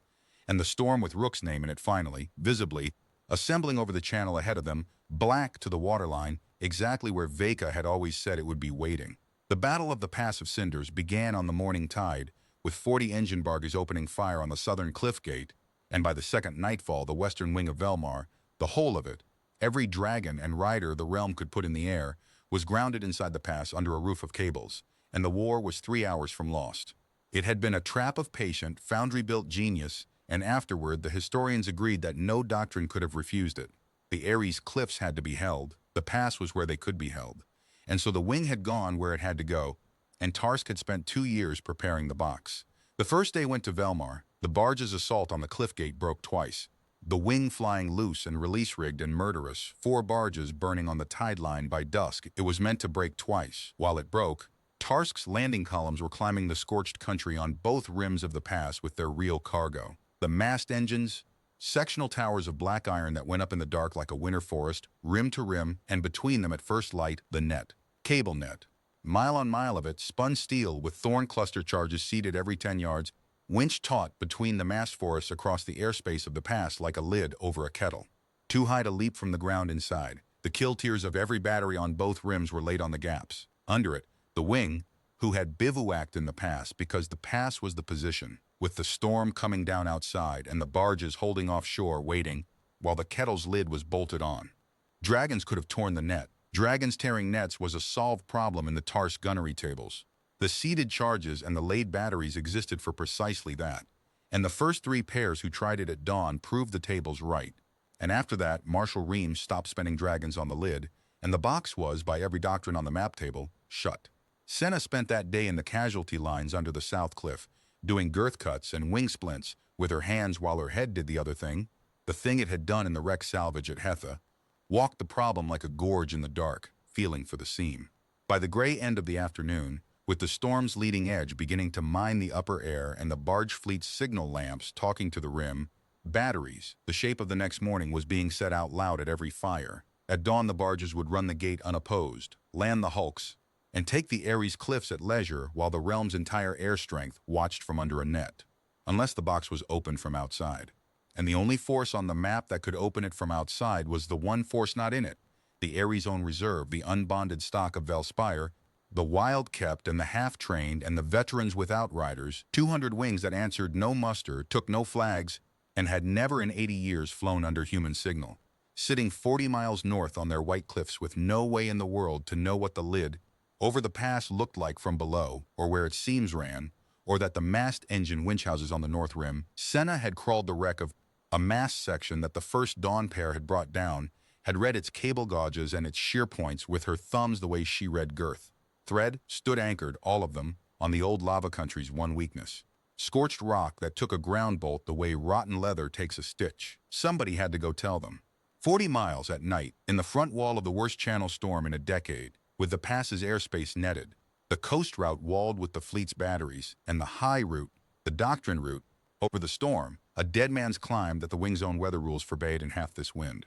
and the storm with Rook's name in it finally, visibly, assembling over the channel ahead of them, black to the waterline, exactly where Veka had always said it would be waiting. The Battle of the Pass of Cinders began on the morning tide, with 40 engine barges opening fire on the southern cliff gate, and by the second nightfall the western wing of Velmar, the whole of it, every dragon and rider the realm could put in the air, was grounded inside the pass under a roof of cables, and the war was 3 hours from lost. It had been a trap of patient, foundry-built genius, and afterward the historians agreed that no doctrine could have refused it. The Ares cliffs had to be held, the pass was where they could be held, and so the wing had gone where it had to go, and Tarsk had spent 2 years preparing the box. The first day went to Velmar. The barge's assault on the cliff gate broke twice. The wing flying loose and release-rigged and murderous, 4 barges burning on the tide line by dusk. It was meant to break twice. While it broke, Tarsk's landing columns were climbing the scorched country on both rims of the pass with their real cargo. The mast engines, sectional towers of black iron that went up in the dark like a winter forest, rim to rim, and between them at first light, the net. Cable net. Mile on mile of it, spun steel with thorn cluster charges seated every 10 yards, winch taut between the mast forests across the airspace of the pass like a lid over a kettle. Too high to leap from the ground inside. The kill tiers of every battery on both rims were laid on the gaps. Under it, the wing, who had bivouacked in the pass because the pass was the position, with the storm coming down outside and the barges holding offshore waiting, while the kettle's lid was bolted on. Dragons could have torn the net. Dragons tearing nets was a solved problem in the Tarsk gunnery tables. The seated charges and the laid batteries existed for precisely that, and the first 3 pairs who tried it at dawn proved the tables right. And after that, Marshal Reams stopped spending dragons on the lid, and the box was, by every doctrine on the map table, shut. Senna spent that day in the casualty lines under the south cliff, doing girth cuts and wing splints with her hands while her head did the other thing, the thing it had done in the wreck salvage at Hetha, walked the problem like a gorge in the dark, feeling for the seam. By the gray end of the afternoon, with the storm's leading edge beginning to mine the upper air and the barge fleet's signal lamps talking to the rim. Batteries, the shape of the next morning, was being said out loud at every fire. At dawn the barges would run the gate unopposed, land the hulks, and take the Ares cliffs at leisure while the realm's entire air strength watched from under a net. Unless the box was opened from outside. And the only force on the map that could open it from outside was the one force not in it, the Ares' own reserve, the unbonded stock of Velspire, the wild-kept and the half-trained and the veterans with outriders, 200 wings that answered no muster, took no flags, and had never in 80 years flown under human signal, sitting 40 miles north on their white cliffs with no way in the world to know what the lid over the pass looked like from below, or where its seams ran, or that the mast engine winch houses on the north rim. Senna had crawled the wreck of a mast section that the first Dawn pair had brought down, had read its cable gauges and its shear points with her thumbs the way she read girth. Thread stood anchored, all of them, on the old lava country's one weakness. Scorched rock that took a ground bolt the way rotten leather takes a stitch. Somebody had to go tell them. 40 miles at night, in the front wall of the worst channel storm in a decade, with the pass's airspace netted, the coast route walled with the fleet's batteries, and the high route, the doctrine route, over the storm, a dead man's climb that the wing's own weather rules forbade in half this wind.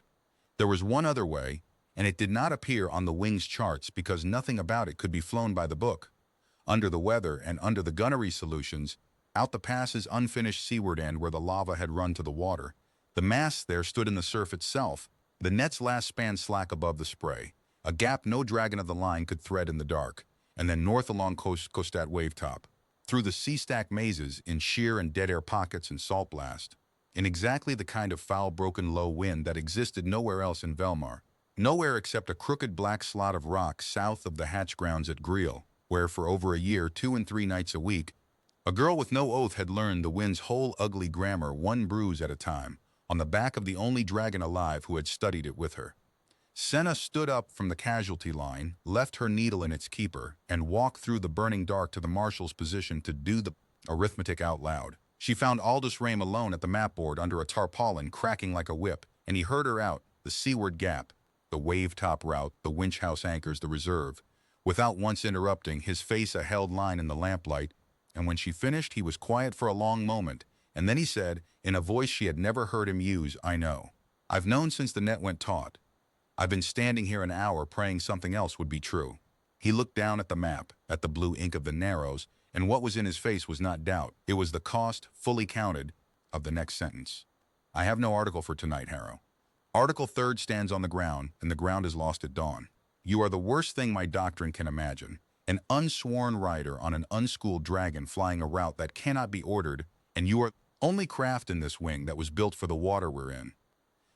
There was one other way, and it did not appear on the wing's charts because nothing about it could be flown by the book. Under the weather and under the gunnery solutions, out the pass's unfinished seaward end where the lava had run to the water, the masts there stood in the surf itself, the net's last span slack above the spray, a gap no dragon of the line could thread in the dark, and then north along Kostat Wavetop, through the sea-stacked mazes in sheer and dead air pockets and salt blast, in exactly the kind of foul broken low wind that existed nowhere else in Velmar, nowhere except a crooked black slot of rock south of the hatch grounds at Greel, where for over a year, 2 and 3 nights a week, a girl with no oath had learned the wind's whole ugly grammar one bruise at a time, on the back of the only dragon alive who had studied it with her. Senna stood up from the casualty line, left her needle in its keeper, and walked through the burning dark to the marshal's position to do the arithmetic out loud. She found Aldous Rame alone at the mapboard under a tarpaulin cracking like a whip, and he heard her out, the seaward gap, the wave-top route, the winch house anchors, the reserve, without once interrupting, his face a held line in the lamplight, and when she finished he was quiet for a long moment, and then he said, in a voice she had never heard him use, "I know. I've known since the net went taut. I've been standing here an hour praying something else would be true." He looked down at the map, at the blue ink of the Narrows, and what was in his face was not doubt. It was the cost, fully counted, of the next sentence. "I have no article for tonight, Harrow. Article 3rd stands on the ground, and the ground is lost at dawn. You are the worst thing my doctrine can imagine. An unsworn rider on an unschooled dragon flying a route that cannot be ordered, and you are only craft in this wing that was built for the water we're in.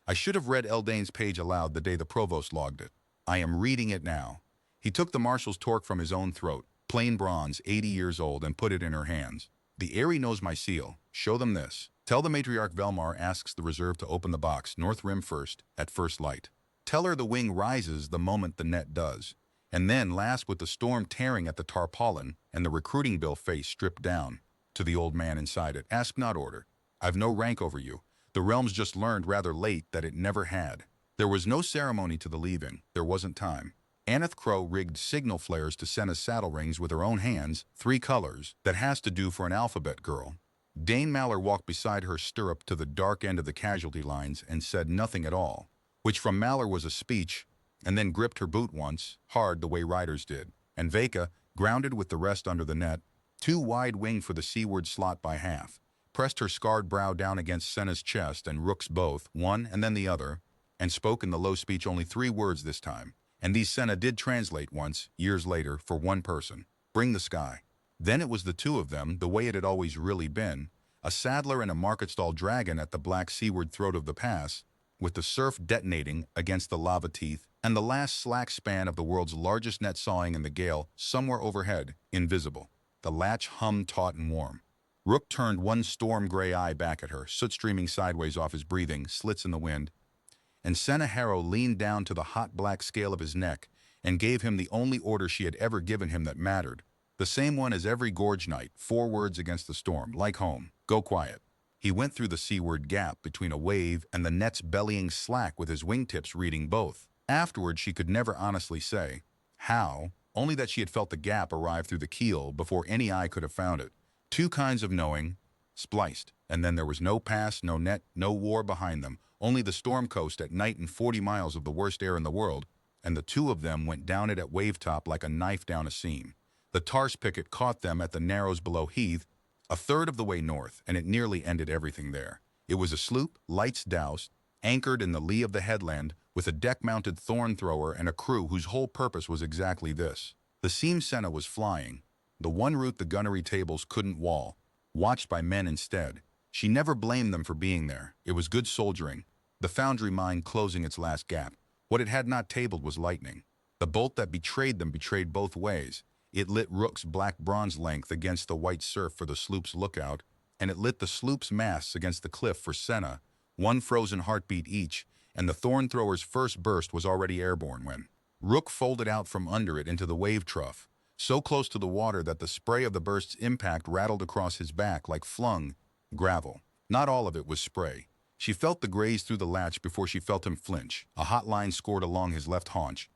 I should have read Eldane's page aloud the day the provost logged it. I am reading it now." He took the marshal's torque from his own throat, plain bronze, 80 years old, and put it in her hands. "The Aerie knows my seal. Show them this. Tell the matriarch Velmar asks the reserve to open the box, north rim first, at first light. Tell her the wing rises the moment the net does. And then, last with the storm tearing at the tarpaulin and the recruiting bill face stripped down, to the old man inside it, ask not order. I've no rank over you. The realm's just learned rather late that it never had. There was no ceremony to the leaving. There wasn't time. Aneth Crow rigged signal flares to Senna's saddle rings with her own hands, 3 colors, that has to do for an alphabet girl. Dane Maller walked beside her stirrup to the dark end of the casualty lines and said nothing at all, which from Maller was a speech, and then gripped her boot once, hard the way riders did. And Veka, grounded with the rest under the net, too wide wing for the seaward slot by half, pressed her scarred brow down against Senna's chest and Rook's both, one and then the other, and spoke in the low speech only 3 words this time. And these Senna did translate once, years later, for one person. Bring the sky. Then it was the 2 of them, the way it had always really been, a saddler and a market-stall dragon at the black seaward throat of the pass, with the surf detonating against the lava teeth, and the last slack span of the world's largest net sawing in the gale somewhere overhead, invisible. The latch hummed taut and warm. Rook turned one storm-gray eye back at her, soot streaming sideways off his breathing, slits in the wind, and Senna Harrow leaned down to the hot black scale of his neck and gave him the only order she had ever given him that mattered, the same one as every gorge night, 4 words against the storm, like home, go quiet. He went through the seaward gap between a wave and the net's bellying slack with his wingtips reading both. Afterward she could never honestly say how only that she had felt the gap arrive through the keel before any eye could have found it. Two kinds of knowing, spliced, and then there was no pass, no net, no war behind them, only the storm coast at night and 40 miles of the worst air in the world, and the two of them went down it at wave top like a knife down a seam. The Tarse picket caught them at the narrows below Heath, a third of the way north, and it nearly ended everything there. It was a sloop, lights doused, anchored in the lee of the headland, with a deck-mounted thorn thrower and a crew whose whole purpose was exactly this. The seam Senna was flying, the one route the gunnery tables couldn't wall, watched by men instead. She never blamed them for being there. It was good soldiering, the foundry mine closing its last gap. What it had not tabled was lightning. The bolt that betrayed them betrayed both ways. It lit Rook's black bronze length against the white surf for the sloop's lookout, and it lit the sloop's masts against the cliff for Senna, one frozen heartbeat each, and the thorn thrower's first burst was already airborne when Rook folded out from under it into the wave trough, so close to the water that the spray of the burst's impact rattled across his back like flung gravel. Not all of it was spray. She felt the graze through the latch before she felt him flinch. A hot line scored along his left haunch.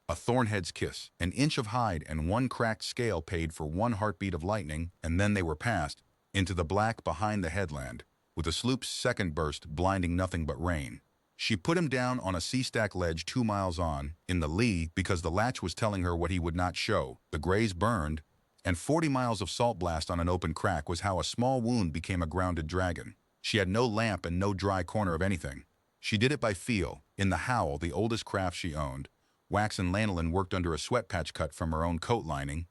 A thornhead's kiss, an inch of hide and one cracked scale paid for one heartbeat of lightning, and then they were passed into the black behind the headland, with the sloop's second burst blinding nothing but rain. She put him down on a sea-stack ledge 2 miles on, in the lee, because the latch was telling her what he would not show. The graze burned, and 40 miles of salt blast on an open crack was how a small wound became a grounded dragon. She had no lamp and no dry corner of anything. She did it by feel, in the howl, the oldest craft she owned. Wax and lanolin worked under a sweat patch cut from her own coat lining,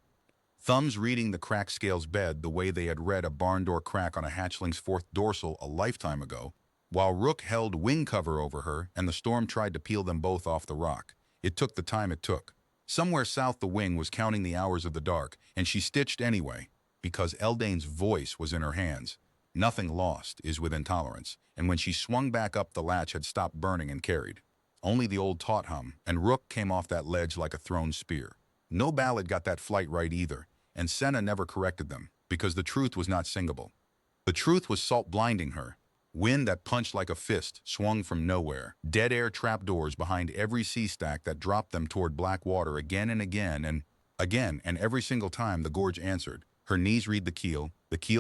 thumbs reading the crack scale's bed the way they had read a barn door crack on a hatchling's fourth dorsal a lifetime ago, while Rook held wing cover over her and the storm tried to peel them both off the rock. It took the time it took. Somewhere south the wing was counting the hours of the dark, and she stitched anyway, because Eldane's voice was in her hands. Nothing lost is with intolerance, and when she swung back up the latch had stopped burning and carried. Only the old taut hum, and Rook came off that ledge like a thrown spear. No ballad got that flight right either, and Senna never corrected them, because the truth was not singable. The truth was salt blinding her. Wind that punched like a fist swung from nowhere. Dead air trapdoors behind every sea stack that dropped them toward black water again and again, and every single time the gorge answered. Her knees read the keel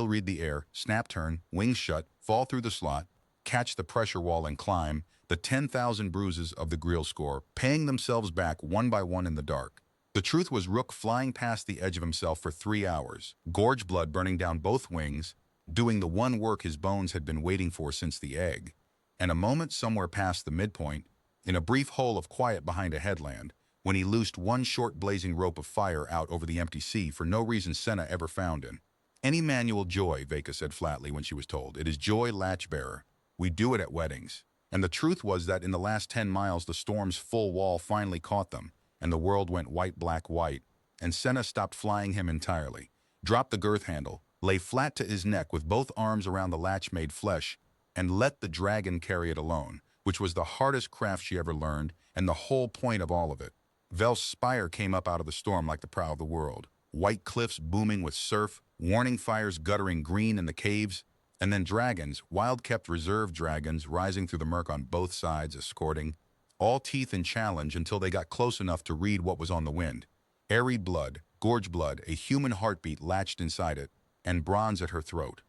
read the air, snap turn, wings shut, fall through the slot, catch the pressure wall and climb, the 10,000 bruises of the grill score, paying themselves back one by one in the dark. The truth was Rook flying past the edge of himself for 3 hours, gorge blood burning down both wings, doing the one work his bones had been waiting for since the egg, and a moment somewhere past the midpoint, in a brief hole of quiet behind a headland, when he loosed one short blazing rope of fire out over the empty sea for no reason Senna ever found in. Any manual joy, Veka said flatly when she was told. It is joy, latch-bearer. We do it at weddings. And the truth was that in the last 10 miles the storm's full wall finally caught them, and the world went white, black, white, and Senna stopped flying him entirely, dropped the girth handle, lay flat to his neck with both arms around the latch-made flesh, and let the dragon carry it alone, which was the hardest craft she ever learned, and the whole point of all of it. Vel's spire came up out of the storm like the prow of the world, white cliffs booming with surf, warning fires guttering green in the caves, and then dragons, wild-kept reserve dragons, rising through the murk on both sides, escorting, all teeth and challenge until they got close enough to read what was on the wind. Airy blood, gorge blood, a human heartbeat latched inside it, and bronze at her throat.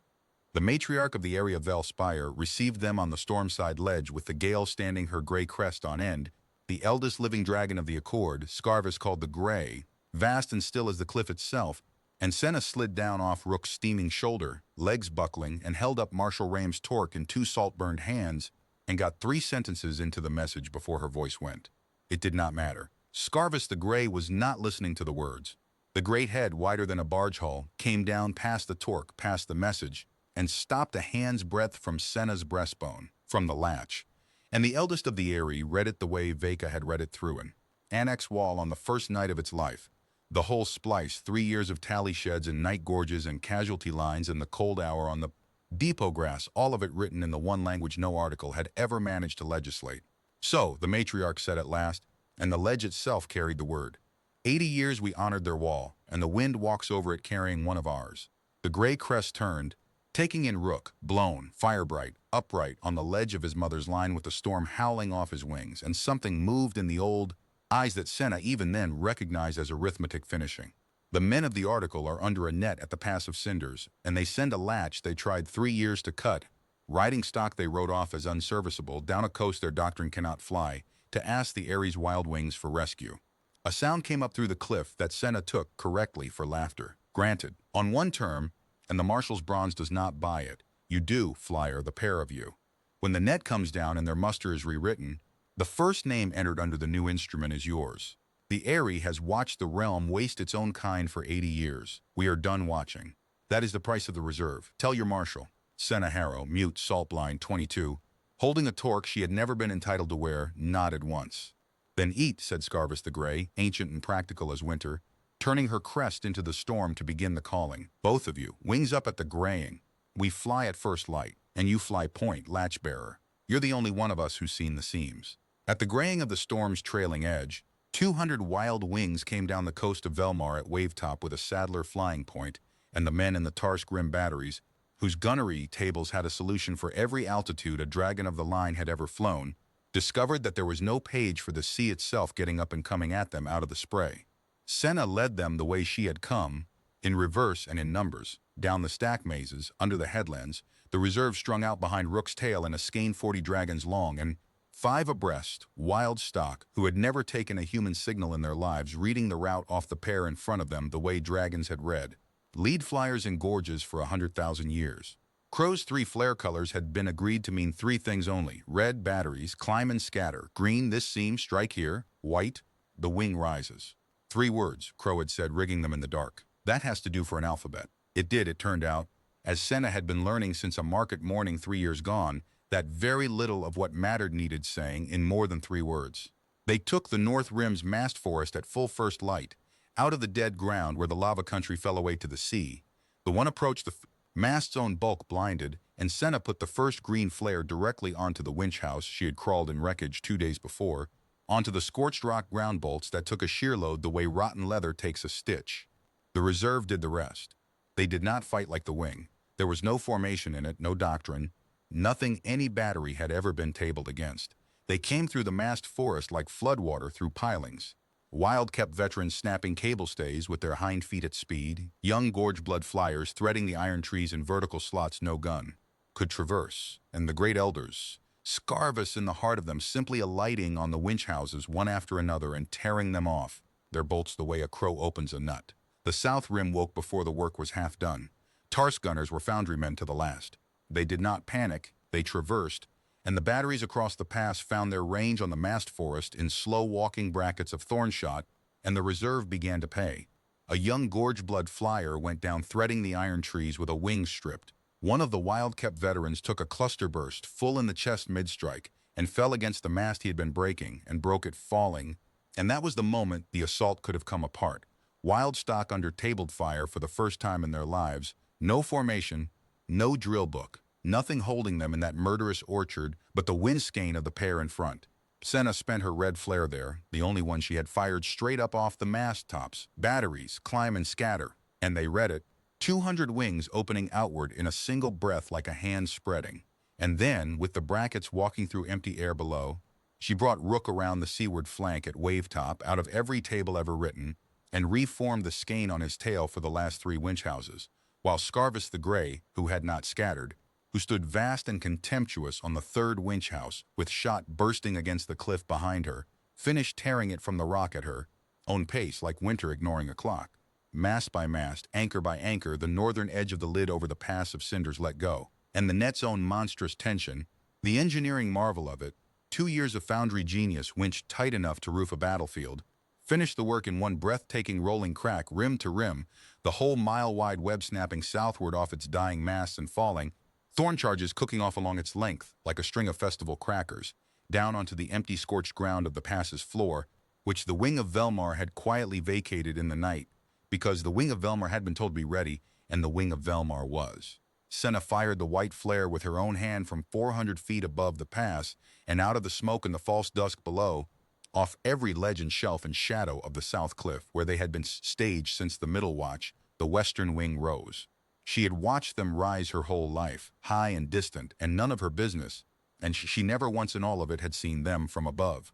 The matriarch of the area Vel Spire received them on the storm-side ledge with the gale standing her gray crest on end, the eldest living dragon of the Accord, Scarvis called the Grey, vast and still as the cliff itself, and Senna slid down off Rook's steaming shoulder, legs buckling, and held up Marshal Rame's torque in 2 salt-burned hands, and got 3 sentences into the message before her voice went. It did not matter. Scarvis the Grey was not listening to the words. The great head, wider than a barge hull, came down past the torque, past the message, and stopped a hand's breadth from Senna's breastbone, from the latch. And the eldest of the Eyrie read it the way Veka had read it through an annex wall on the first night of its life. The whole splice, 3 years of tally sheds and night gorges and casualty lines and the cold hour on the depot grass, all of it written in the one language no article had ever managed to legislate. So, the matriarch said at last, and the ledge itself carried the word. 80 years we honored their wall, and the wind walks over it carrying one of ours. The gray crest turned, taking in Rook, blown, firebright, upright on the ledge of his mother's line with the storm howling off his wings, and something moved in the old eyes that Senna even then recognized as arithmetic finishing. The men of the article are under a net at the Pass of Cinders, and they send a latch they tried 3 years to cut, riding stock they wrote off as unserviceable down a coast their doctrine cannot fly, to ask the Ares wild wings for rescue. A sound came up through the cliff that Senna took correctly for laughter. Granted, on one term, and the marshal's bronze does not buy it. You do, flyer, the pair of you. When the net comes down and their muster is rewritten, the first name entered under the new instrument is yours. The Aerie has watched the realm waste its own kind for 80 years. We are done watching. That is the price of the reserve. Tell your marshal. Senna Harrow, mute, salt-blind, 22, holding a torque she had never been entitled to wear, nodded once. Then eat, said Scarvis the Grey, ancient and practical as winter, turning her crest into the storm to begin the calling. Both of you, wings up at the graying. We fly at first light, and you fly point, latch-bearer. You're the only one of us who's seen the seams. At the graying of the storm's trailing edge, 200 wild wings came down the coast of Velmar at wavetop with a Sadler flying point, and the men in the Tarsk Rim batteries, whose gunnery tables had a solution for every altitude a dragon of the line had ever flown, discovered that there was no page for the sea itself getting up and coming at them out of the spray. Senna led them the way she had come, in reverse and in numbers, down the stack mazes, under the headlands, the reserve strung out behind Rook's tail and a skein 40 dragons long, and 5 abreast, wild stock, who had never taken a human signal in their lives, reading the route off the pair in front of them the way dragons had read. Lead flyers in gorges for 100,000 years. Crow's 3 flare colors had been agreed to mean 3 things only: red, batteries, climb and scatter; green, this seam, strike here; white, the wing rises. 3 words, Crow had said, rigging them in the dark. That has to do for an alphabet. It did, it turned out, as Senna had been learning since a market morning 3 years gone, that very little of what mattered needed saying in more than 3 words. They took the North Rim's mast forest at full first light, out of the dead ground where the lava country fell away to the sea. The one approached the mast's own bulk blinded, and Senna put the first green flare directly onto the winch house she had crawled in wreckage 2 days before, onto the scorched rock ground bolts that took a shear load the way rotten leather takes a stitch. The reserve did the rest. They did not fight like the wing. There was no formation in it, no doctrine, nothing any battery had ever been tabled against. They came through the mast forest like floodwater through pilings. Wild-kept veterans snapping cable stays with their hind feet at speed, young gorge-blood flyers threading the iron trees in vertical slots no gun could traverse, and the great elders, Scarvis in the heart of them, simply alighting on the winch houses one after another and tearing them off, their bolts the way a crow opens a nut. The south rim woke before the work was half done. Tarsk gunners were foundrymen to the last. They did not panic, they traversed, and the batteries across the pass found their range on the mast forest in slow walking brackets of thorn shot, and the reserve began to pay. A young gorge-blood flyer went down threading the iron trees with a wing stripped. One of the wild-kept veterans took a cluster burst full in the chest mid-strike and fell against the mast he had been breaking and broke it falling, and that was the moment the assault could have come apart. Wild stock under tabled fire for the first time in their lives, no formation, no drill book. Nothing holding them in that murderous orchard but the wind skein of the pair in front. Senna spent her red flare there, the only one she had fired straight up off the mast tops. Batteries, climb and scatter. And they read it. 200 wings opening outward in a single breath like a hand spreading. And then, with the brackets walking through empty air below, she brought Rook around the seaward flank at wavetop out of every table ever written, and reformed the skein on his tail for the last 3 winch houses, while Scarvis the Grey, who had not scattered, who stood vast and contemptuous on the 3rd winch house, with shot bursting against the cliff behind her, finished tearing it from the rock at her, own pace like winter ignoring a clock. Mast by mast, anchor by anchor, the northern edge of the lid over the Pass of Cinders let go, and the net's own monstrous tension, the engineering marvel of it, 2 years of foundry genius winched tight enough to roof a battlefield, finished the work in one breathtaking rolling crack, rim to rim, the whole mile-wide web snapping southward off its dying masts and falling, thorn charges cooking off along its length like a string of festival crackers, down onto the empty scorched ground of the pass's floor, which the wing of Velmar had quietly vacated in the night, because the wing of Velmar had been told to be ready, and the wing of Velmar was. Senna fired the white flare with her own hand from 400 feet above the pass, and out of the smoke and the false dusk below, off every ledge and shelf and shadow of the south cliff where they had been staged since the middle watch, the western wing rose. She had watched them rise her whole life, high and distant, and none of her business, and she never once in all of it had seen them from above.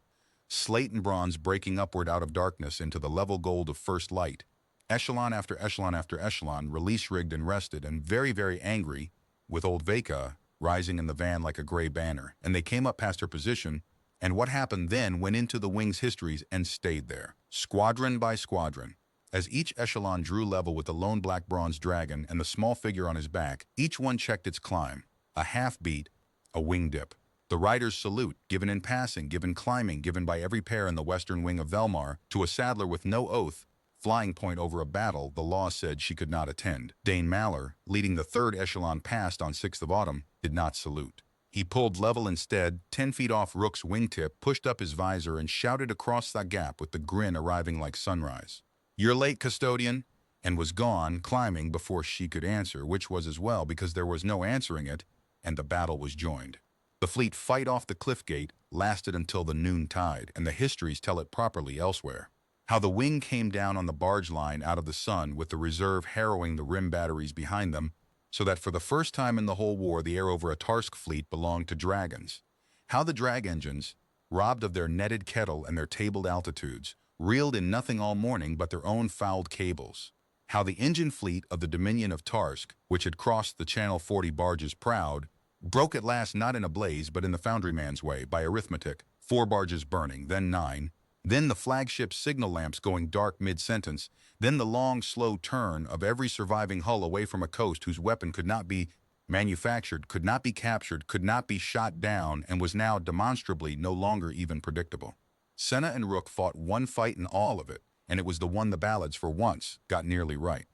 slate and bronze breaking upward out of darkness into the level gold of first light. Echelon after echelon after echelon, release-rigged and rested, and very, very angry, with old Veka rising in the van like a gray banner. And they came up past her position, and what happened then went into the wing's histories and stayed there, squadron by squadron. As each echelon drew level with the lone black bronze dragon and the small figure on his back, each one checked its climb. A half beat, a wing dip. The rider's salute, given in passing, given climbing, given by every pair in the western wing of Velmar, to a saddler with no oath, flying point over a battle the law said she could not attend. Dane Maller, leading the third echelon past on 6th of Autumn, did not salute. He pulled level instead, 10 feet off Rook's wingtip, pushed up his visor, and shouted across the gap with the grin arriving like sunrise. "You're late, custodian," and was gone, climbing before she could answer, which was as well because there was no answering it, and the battle was joined. The fleet fight off the cliff gate lasted until the noon tide, and the histories tell it properly elsewhere. How the wing came down on the barge line out of the sun with the reserve harrowing the rim batteries behind them, so that for the first time in the whole war the air over a Tarsk fleet belonged to dragons. How the drag engines, robbed of their netted kettle and their tabled altitudes, reeled in nothing all morning but their own fouled cables. How the engine fleet of the Dominion of Tarsk, which had crossed the Channel 40 barges proud, broke at last not in a blaze but in the foundryman's way, by arithmetic, 4 barges burning, then 9, then the flagship's signal lamps going dark mid-sentence, then the long, slow turn of every surviving hull away from a coast whose weapon could not be manufactured, could not be captured, could not be shot down, and was now demonstrably no longer even predictable. Senna and Rook fought one fight in all of it, and it was the one the ballads, for once, got nearly right.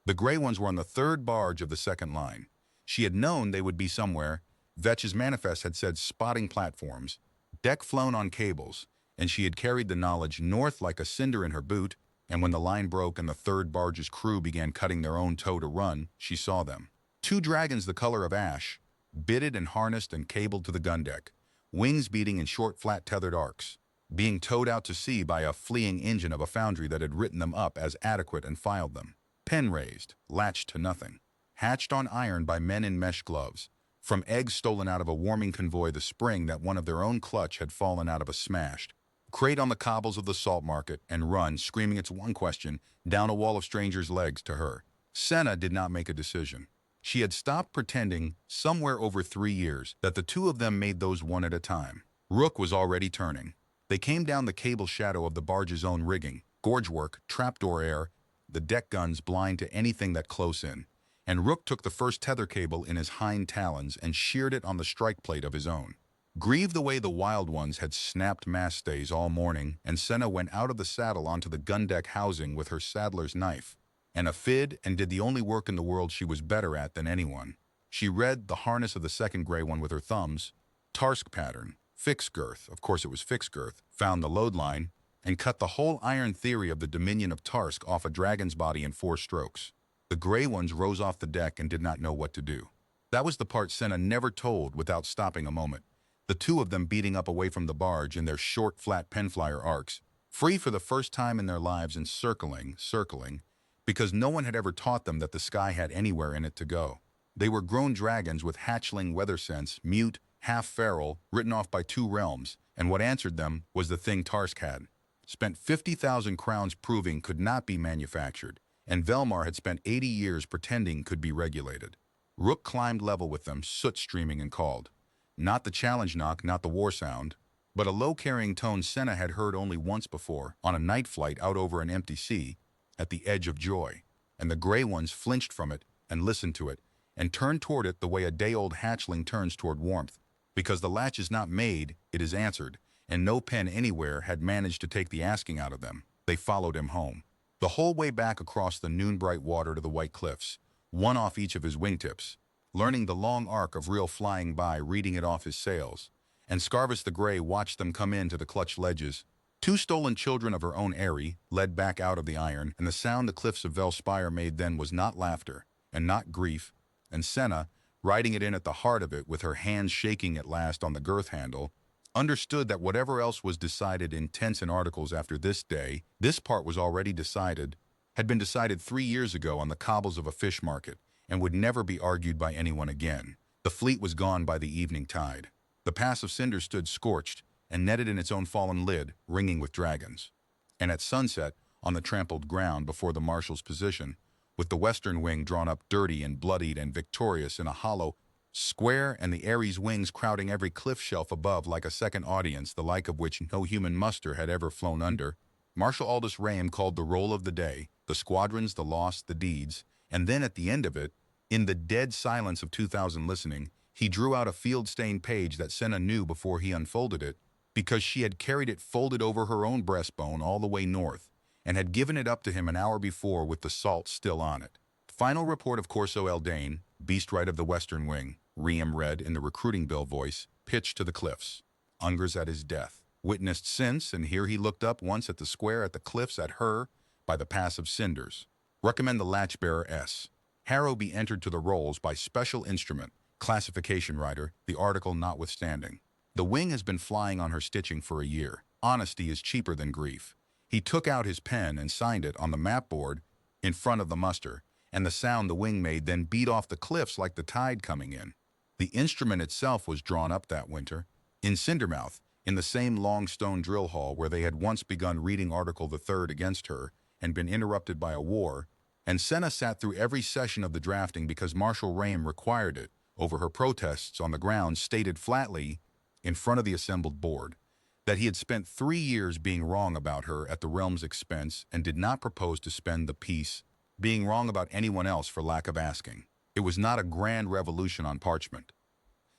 The gray ones were on the third barge of the second line. She had known they would be somewhere. Vetch's manifest had said spotting platforms, deck flown on cables, and she had carried the knowledge north like a cinder in her boot, and when the line broke and the third barge's crew began cutting their own tow to run, she saw them. 2 dragons the color of ash, bitted and harnessed and cabled to the gun deck, wings beating in short flat tethered arcs, being towed out to sea by a fleeing engine of a foundry that had written them up as adequate and filed them. Pen raised, latched to nothing. Hatched on iron by men in mesh gloves. From eggs stolen out of a warming convoy the spring that one of their own clutch had fallen out of a smashed. Crate on the cobbles of the salt market and run, screaming its one question, down a wall of strangers' legs to her. Senna did not make a decision. She had stopped pretending, somewhere over 3 years, that the two of them made those one at a time. Rook was already turning. They came down the cable shadow of the barge's own rigging, gorge work, trapdoor air, the deck guns blind to anything that close in. And Rook took the first tether cable in his hind talons and sheared it on the strike plate of his own. Grieved the way the wild ones had snapped mast stays all morning, and Senna went out of the saddle onto the gun deck housing with her saddler's knife, and a fid, and did the only work in the world she was better at than anyone. She read the harness of the second gray one with her thumbs, Tarsk pattern, fixed girth, of course it was fixed girth, found the load line, and cut the whole iron theory of the Dominion of Tarsk off a dragon's body in 4 strokes. The gray ones rose off the deck and did not know what to do. That was the part Senna never told without stopping a moment. The 2 of them beating up away from the barge in their short, flat penflyer arcs, free for the first time in their lives and circling, because no one had ever taught them that the sky had anywhere in it to go. They were grown dragons with hatchling weather sense, mute, half feral, written off by 2 realms, and what answered them was the thing Tarsk had. Spent 50,000 crowns proving could not be manufactured, and Velmar had spent 80 years pretending could be regulated. Rook climbed level with them, soot streaming, and called. Not the challenge knock, not the war sound, but a low-carrying tone Senna had heard only once before, on a night flight out over an empty sea, at the edge of joy. And the gray ones flinched from it, and listened to it, and turned toward it the way a day-old hatchling turns toward warmth. Because the latch is not made, it is answered, and no pen anywhere had managed to take the asking out of them. They followed him home. The whole way back across the noon-bright water to the white cliffs, one off each of his wingtips, learning the long arc of real flying by, reading it off his sails, and Scarvis the Grey watched them come in to the clutch ledges, 2 stolen children of her own Eyrie, led back out of the iron, and the sound the cliffs of Velspire made then was not laughter, and not grief, and Senna, riding it in at the heart of it with her hands shaking at last on the girth handle, understood that whatever else was decided in tents and articles after this day, this part was already decided, had been decided 3 years ago on the cobbles of a fish market, and would never be argued by anyone again. The fleet was gone by the evening tide. The pass of cinders stood scorched, and netted in its own fallen lid, ringing with dragons. And at sunset, on the trampled ground before the marshal's position, with the western wing drawn up dirty and bloodied and victorious in a hollow square and the Ares wings crowding every cliff shelf above like a second audience, the like of which no human muster had ever flown under, Marshal Aldous Rame called the roll of the day, the squadrons, the loss, the deeds, and then at the end of it, in the dead silence of 2,000 listening, he drew out a field-stained page that Senna knew before he unfolded it, because she had carried it folded over her own breastbone all the way north, and had given it up to him an hour before with the salt still on it. Final report of Corso Eldane, beast right of the western wing, Riem read in the recruiting bill voice, pitched to the cliffs. Ungers at his death. Witnessed since, and here he looked up once at the square at the cliffs at her, by the pass of cinders. Recommend the latch-bearer S. Harrow be entered to the rolls by special instrument, classification writer, the article notwithstanding. The wing has been flying on her stitching for a year. Honesty is cheaper than grief. He took out his pen and signed it on the map board in front of the muster, and the sound the wing made then beat off the cliffs like the tide coming in. The instrument itself was drawn up that winter, in Cindermouth, in the same long stone drill hall where they had once begun reading Article the Third against her and been interrupted by a war, and Senna sat through every session of the drafting because Marshal Rame required it, over her protests on the ground stated flatly, in front of the assembled board, that he had spent 3 years being wrong about her at the realm's expense and did not propose to spend the peace being wrong about anyone else for lack of asking. It was not a grand revolution on parchment.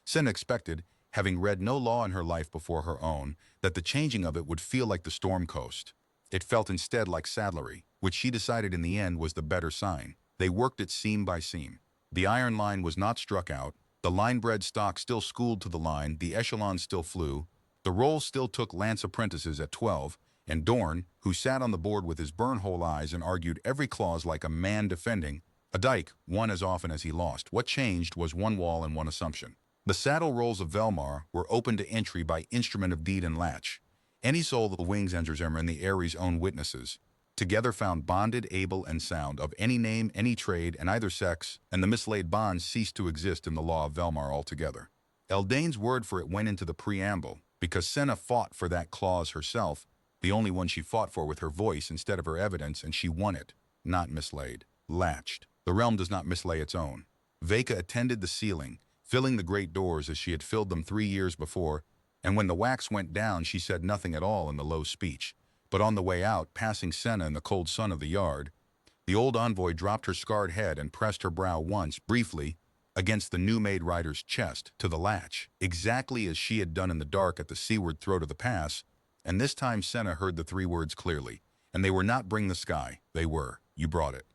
Senna expected, having read no law in her life before her own, that the changing of it would feel like the storm coast. It felt instead like saddlery, which she decided in the end was the better sign. They worked it seam by seam. The iron line was not struck out, the line-bred stock still schooled to the line, the echelon still flew, the roll still took lance apprentices at 12, and Dorn, who sat on the board with his burnhole eyes and argued every clause like a man defending, a dyke, won as often as he lost. What changed was one wall and one assumption. The saddle rolls of Velmar were open to entry by instrument of deed and latch. Any soul of the wings Enzerzemmer and the Ares' own witnesses, together found bonded, able, and sound, of any name, any trade, and either sex, and the mislaid bonds ceased to exist in the law of Velmar altogether. Eldane's word for it went into the preamble, because Senna fought for that clause herself, the only one she fought for with her voice instead of her evidence, and she won it, not mislaid, latched. The realm does not mislay its own. Veka attended the ceiling, filling the great doors as she had filled them 3 years before, and when the wax went down she said nothing at all in the low speech. But on the way out, passing Senna in the cold sun of the yard, the old envoy dropped her scarred head and pressed her brow once, briefly, against the new-made rider's chest, to the latch, exactly as she had done in the dark at the seaward throat of the pass, and this time Senna heard the 3 words clearly, and they were not bring the sky, they were, you brought it.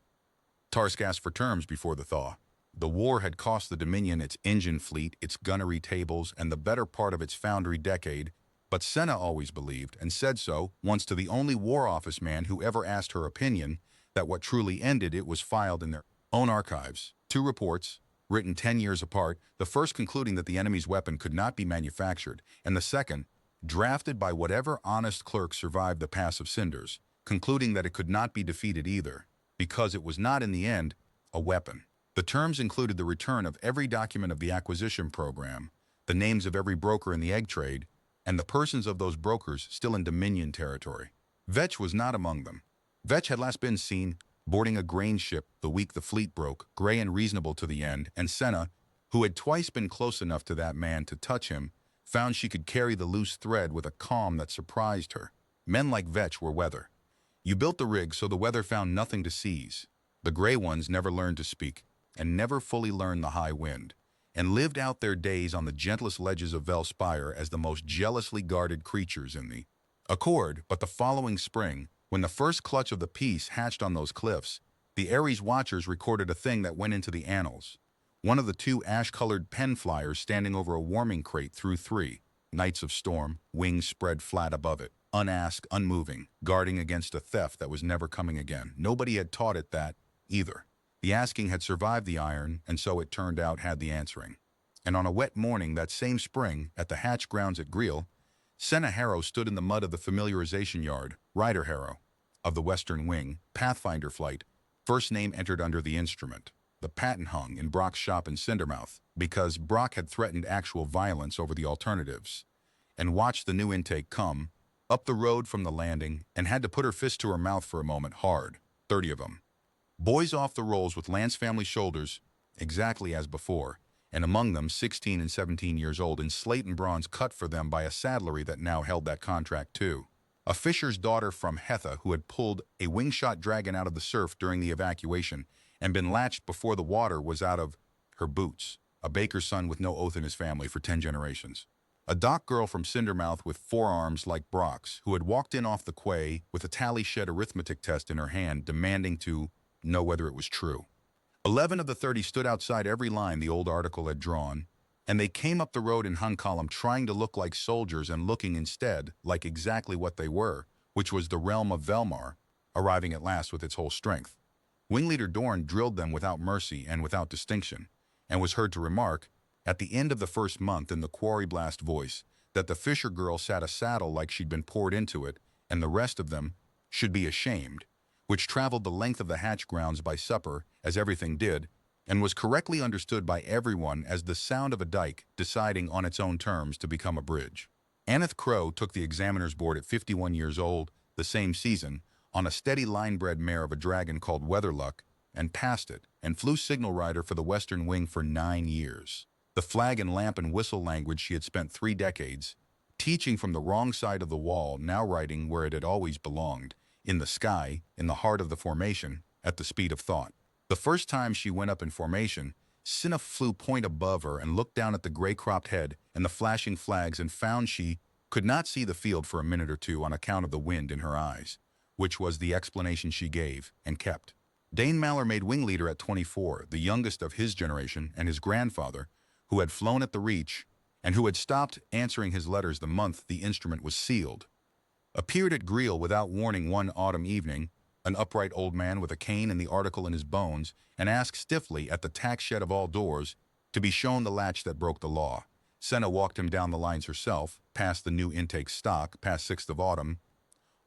Tarsk asked for terms before the thaw. The war had cost the Dominion its engine fleet, its gunnery tables, and the better part of its foundry decade, but Senna always believed, and said so, once to the only War Office man who ever asked her opinion, that what truly ended it was filed in their own archives. 2 reports, written 10 years apart, the first concluding that the enemy's weapon could not be manufactured, and the second, drafted by whatever honest clerk survived the Pass of Cinders, concluding that it could not be defeated either, because it was not in the end a weapon. The terms included the return of every document of the acquisition program, the names of every broker in the egg trade, and the persons of those brokers still in Dominion territory. Vetch was not among them. Vetch had last been seen boarding a grain ship the week the fleet broke, gray and reasonable to the end, and Senna, who had twice been close enough to that man to touch him, found she could carry the loose thread with a calm that surprised her. Men like Vetch were weather. You built the rig so the weather found nothing to seize. The gray ones never learned to speak, and never fully learned the high wind, and lived out their days on the gentlest ledges of Velspire as the most jealously guarded creatures in the Accord. But the following spring, when the first clutch of the peace hatched on those cliffs, the Ares watchers recorded a thing that went into the annals. One of the 2 ash-colored pen flyers standing over a warming crate through 3 nights of storm, wings spread flat above it, unasked, unmoving, guarding against a theft that was never coming again. Nobody had taught it that, either. The asking had survived the iron, and so it turned out had the answering. And on a wet morning that same spring, at the hatch grounds at Greil, Senna Harrow stood in the mud of the familiarization yard, Ryder Harrow, of the Western Wing, Pathfinder flight, first name entered under the instrument. The patent hung in Brock's shop in Cindermouth, because Brock had threatened actual violence over the alternatives. and watched the new intake come up the road from the landing and had to put her fist to her mouth for a moment hard. 30 of them. Boys off the rolls with Lance family shoulders, exactly as before, and among them 16 and 17 years old in slate and bronze cut for them by a saddlery that now held that contract too. A fisher's daughter from Hetha who had pulled a wingshot dragon out of the surf during the evacuation and been latched before the water was out of her boots. A baker's son with no oath in his family for 10 generations. A dock girl from Cindermouth with forearms like Brock's who had walked in off the quay with a tally shed arithmetic test in her hand demanding to know whether it was true. 11 of the 30 stood outside every line the old article had drawn, and they came up the road in hung column trying to look like soldiers and looking instead like exactly what they were, which was the realm of Velmar, arriving at last with its whole strength. Wingleader Dorn drilled them without mercy and without distinction, and was heard to remark, at the end of the first month in the quarry blast voice, that the fisher girl sat a saddle like she'd been poured into it, and the rest of them should be ashamed, which traveled the length of the hatch grounds by supper, as everything did, and was correctly understood by everyone as the sound of a dike deciding on its own terms to become a bridge. Aneth Crow took the examiner's board at 51 years old, the same season, on a steady line-bred mare of a dragon called Weatherluck, and passed it, and flew signal rider for the Western Wing for 9 years. The flag and lamp and whistle language she had spent 3 decades, teaching from the wrong side of the wall, now writing where it had always belonged, in the sky, in the heart of the formation, at the speed of thought. The first time she went up in formation, Cinna flew point above her and looked down at the gray-cropped head and the flashing flags and found she could not see the field for a minute or two on account of the wind in her eyes, which was the explanation she gave and kept. Dane Maller made wing leader at 24, the youngest of his generation, and his grandfather, who had flown at the Reach and who had stopped answering his letters the month the instrument was sealed, appeared at Greel without warning one autumn evening, an upright old man with a cane and the article in his bones, and asked stiffly at the tack shed of all doors to be shown the latch that broke the law. Senna walked him down the lines herself, past the new intake stock, past 6th of Autumn,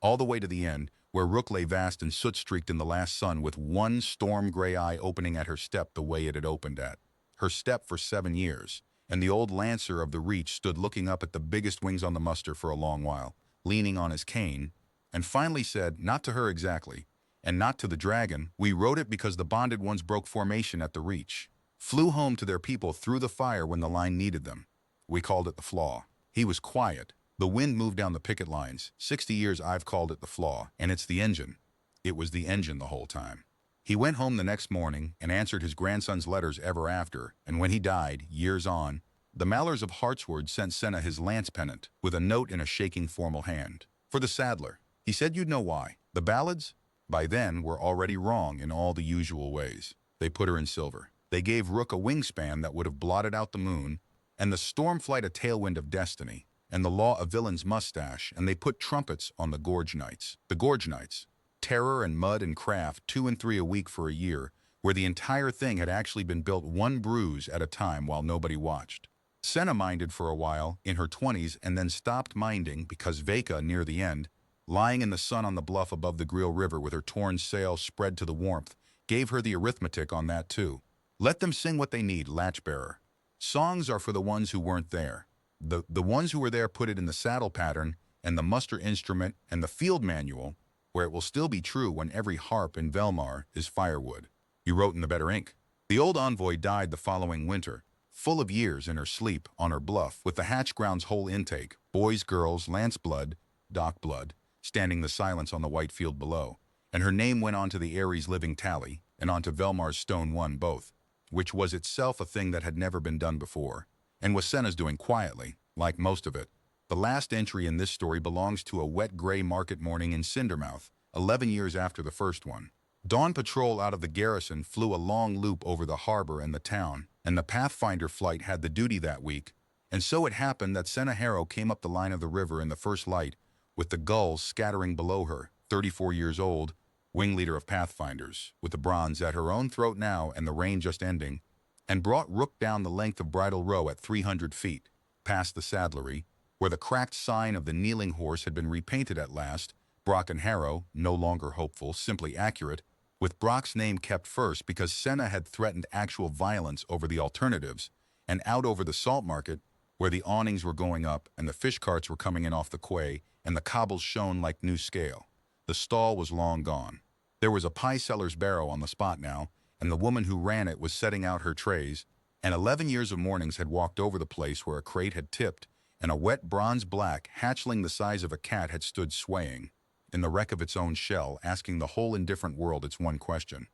all the way to the end, where Rook lay vast and soot-streaked in the last sun with one storm-gray eye opening at her step the way it had opened at her step for 7 years, and the old lancer of the Reach stood looking up at the biggest wings on the muster for a long while, leaning on his cane, and finally said, not to her exactly, and not to the dragon, we wrote it because the bonded ones broke formation at the Reach, flew home to their people through the fire when the line needed them. We called it the flaw. He was quiet. The wind moved down the picket lines. 60 years I've called it the flaw, and it's the engine. It was the engine the whole time. He went home the next morning and answered his grandson's letters ever after, and when he died, years on, the Mallers of Hartswood sent Senna his lance pennant, with a note in a shaking formal hand. For the saddler. He said you'd know why. The ballads, by then, were already wrong in all the usual ways. They put her in silver. They gave Rook a wingspan that would have blotted out the moon, and the stormflight a tailwind of destiny, and the law a villain's mustache, and they put trumpets on the Gorge Knights. The Gorge Knights. Terror and mud and craft 2 and 3 a week for a year, where the entire thing had actually been built one bruise at a time while nobody watched. Senna minded for a while, in her 20s, and then stopped minding because Veka, near the end, lying in the sun on the bluff above the Greel River with her torn sail spread to the warmth, gave her the arithmetic on that too. Let them sing what they need, latchbearer. Songs are for the ones who weren't there. The ones who were there put it in the saddle pattern and the muster instrument and the field manual, where it will still be true when every harp in Velmar is firewood. You wrote in the better ink. The old envoy died the following winter, full of years in her sleep on her bluff, with the hatch ground's whole intake, boys, girls, lance blood, dock blood, standing the silence on the white field below, and her name went on to the Ares living tally, and onto Velmar's stone one both, which was itself a thing that had never been done before, and was Senna's doing quietly, like most of it. The last entry in this story belongs to a wet gray market morning in Cindermouth, 11 years after the first one. Dawn patrol out of the garrison flew a long loop over the harbor and the town, and the Pathfinder flight had the duty that week, and so it happened that Senna Harrow came up the line of the river in the first light, with the gulls scattering below her, 34 years old, wing leader of Pathfinders, with the bronze at her own throat now and the rain just ending, and brought Rook down the length of Bridle Row at 300 feet, past the saddlery, where the cracked sign of the kneeling horse had been repainted at last, Brock and Harrow, no longer hopeful, simply accurate, with Brock's name kept first because Senna had threatened actual violence over the alternatives, and out over the salt market, where the awnings were going up and the fish carts were coming in off the quay and the cobbles shone like new scale. The stall was long gone. There was a pie seller's barrow on the spot now, and the woman who ran it was setting out her trays, and 11 years of mornings had walked over the place where a crate had tipped, and a wet bronze-black hatchling the size of a cat had stood swaying, in the wreck of its own shell, asking the whole indifferent world its one question.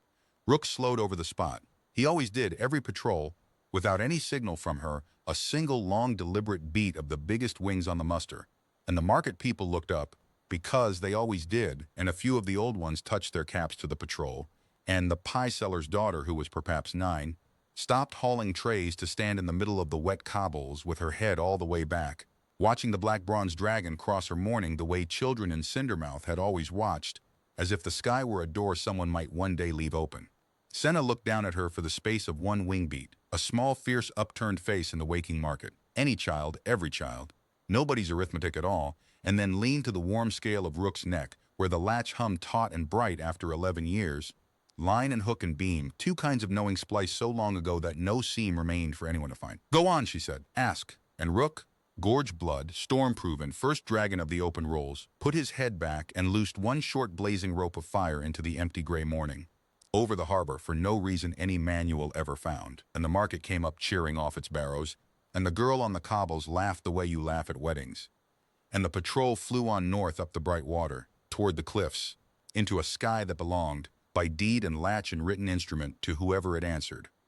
Rook slowed over the spot. He always did, every patrol, without any signal from her, a single long deliberate beat of the biggest wings on the muster, and the market people looked up, because they always did, and a few of the old ones touched their caps to the patrol, and the pie seller's daughter, who was perhaps 9, stopped hauling trays to stand in the middle of the wet cobbles with her head all the way back, watching the black bronze dragon cross her mourning the way children in Cindermouth had always watched, as if the sky were a door someone might one day leave open. Senna looked down at her for the space of one wing beat, a small, fierce, upturned face in the waking market. Any child, every child, nobody's arithmetic at all, and then leaned to the warm scale of Rook's neck, where the latch hummed taut and bright after 11 years. Line and hook and beam, two kinds of knowing spliced so long ago that no seam remained for anyone to find. "Go on," she said. "Ask." And Rook, gorge-blood, storm-proven, first dragon of the open rolls, put his head back and loosed one short blazing rope of fire into the empty gray morning. Over the harbor, for no reason any manual ever found, and the market came up cheering off its barrows, and the girl on the cobbles laughed the way you laugh at weddings. And the patrol flew on north up the bright water, toward the cliffs, into a sky that belonged, by deed and latch and written instrument, to whoever it answered.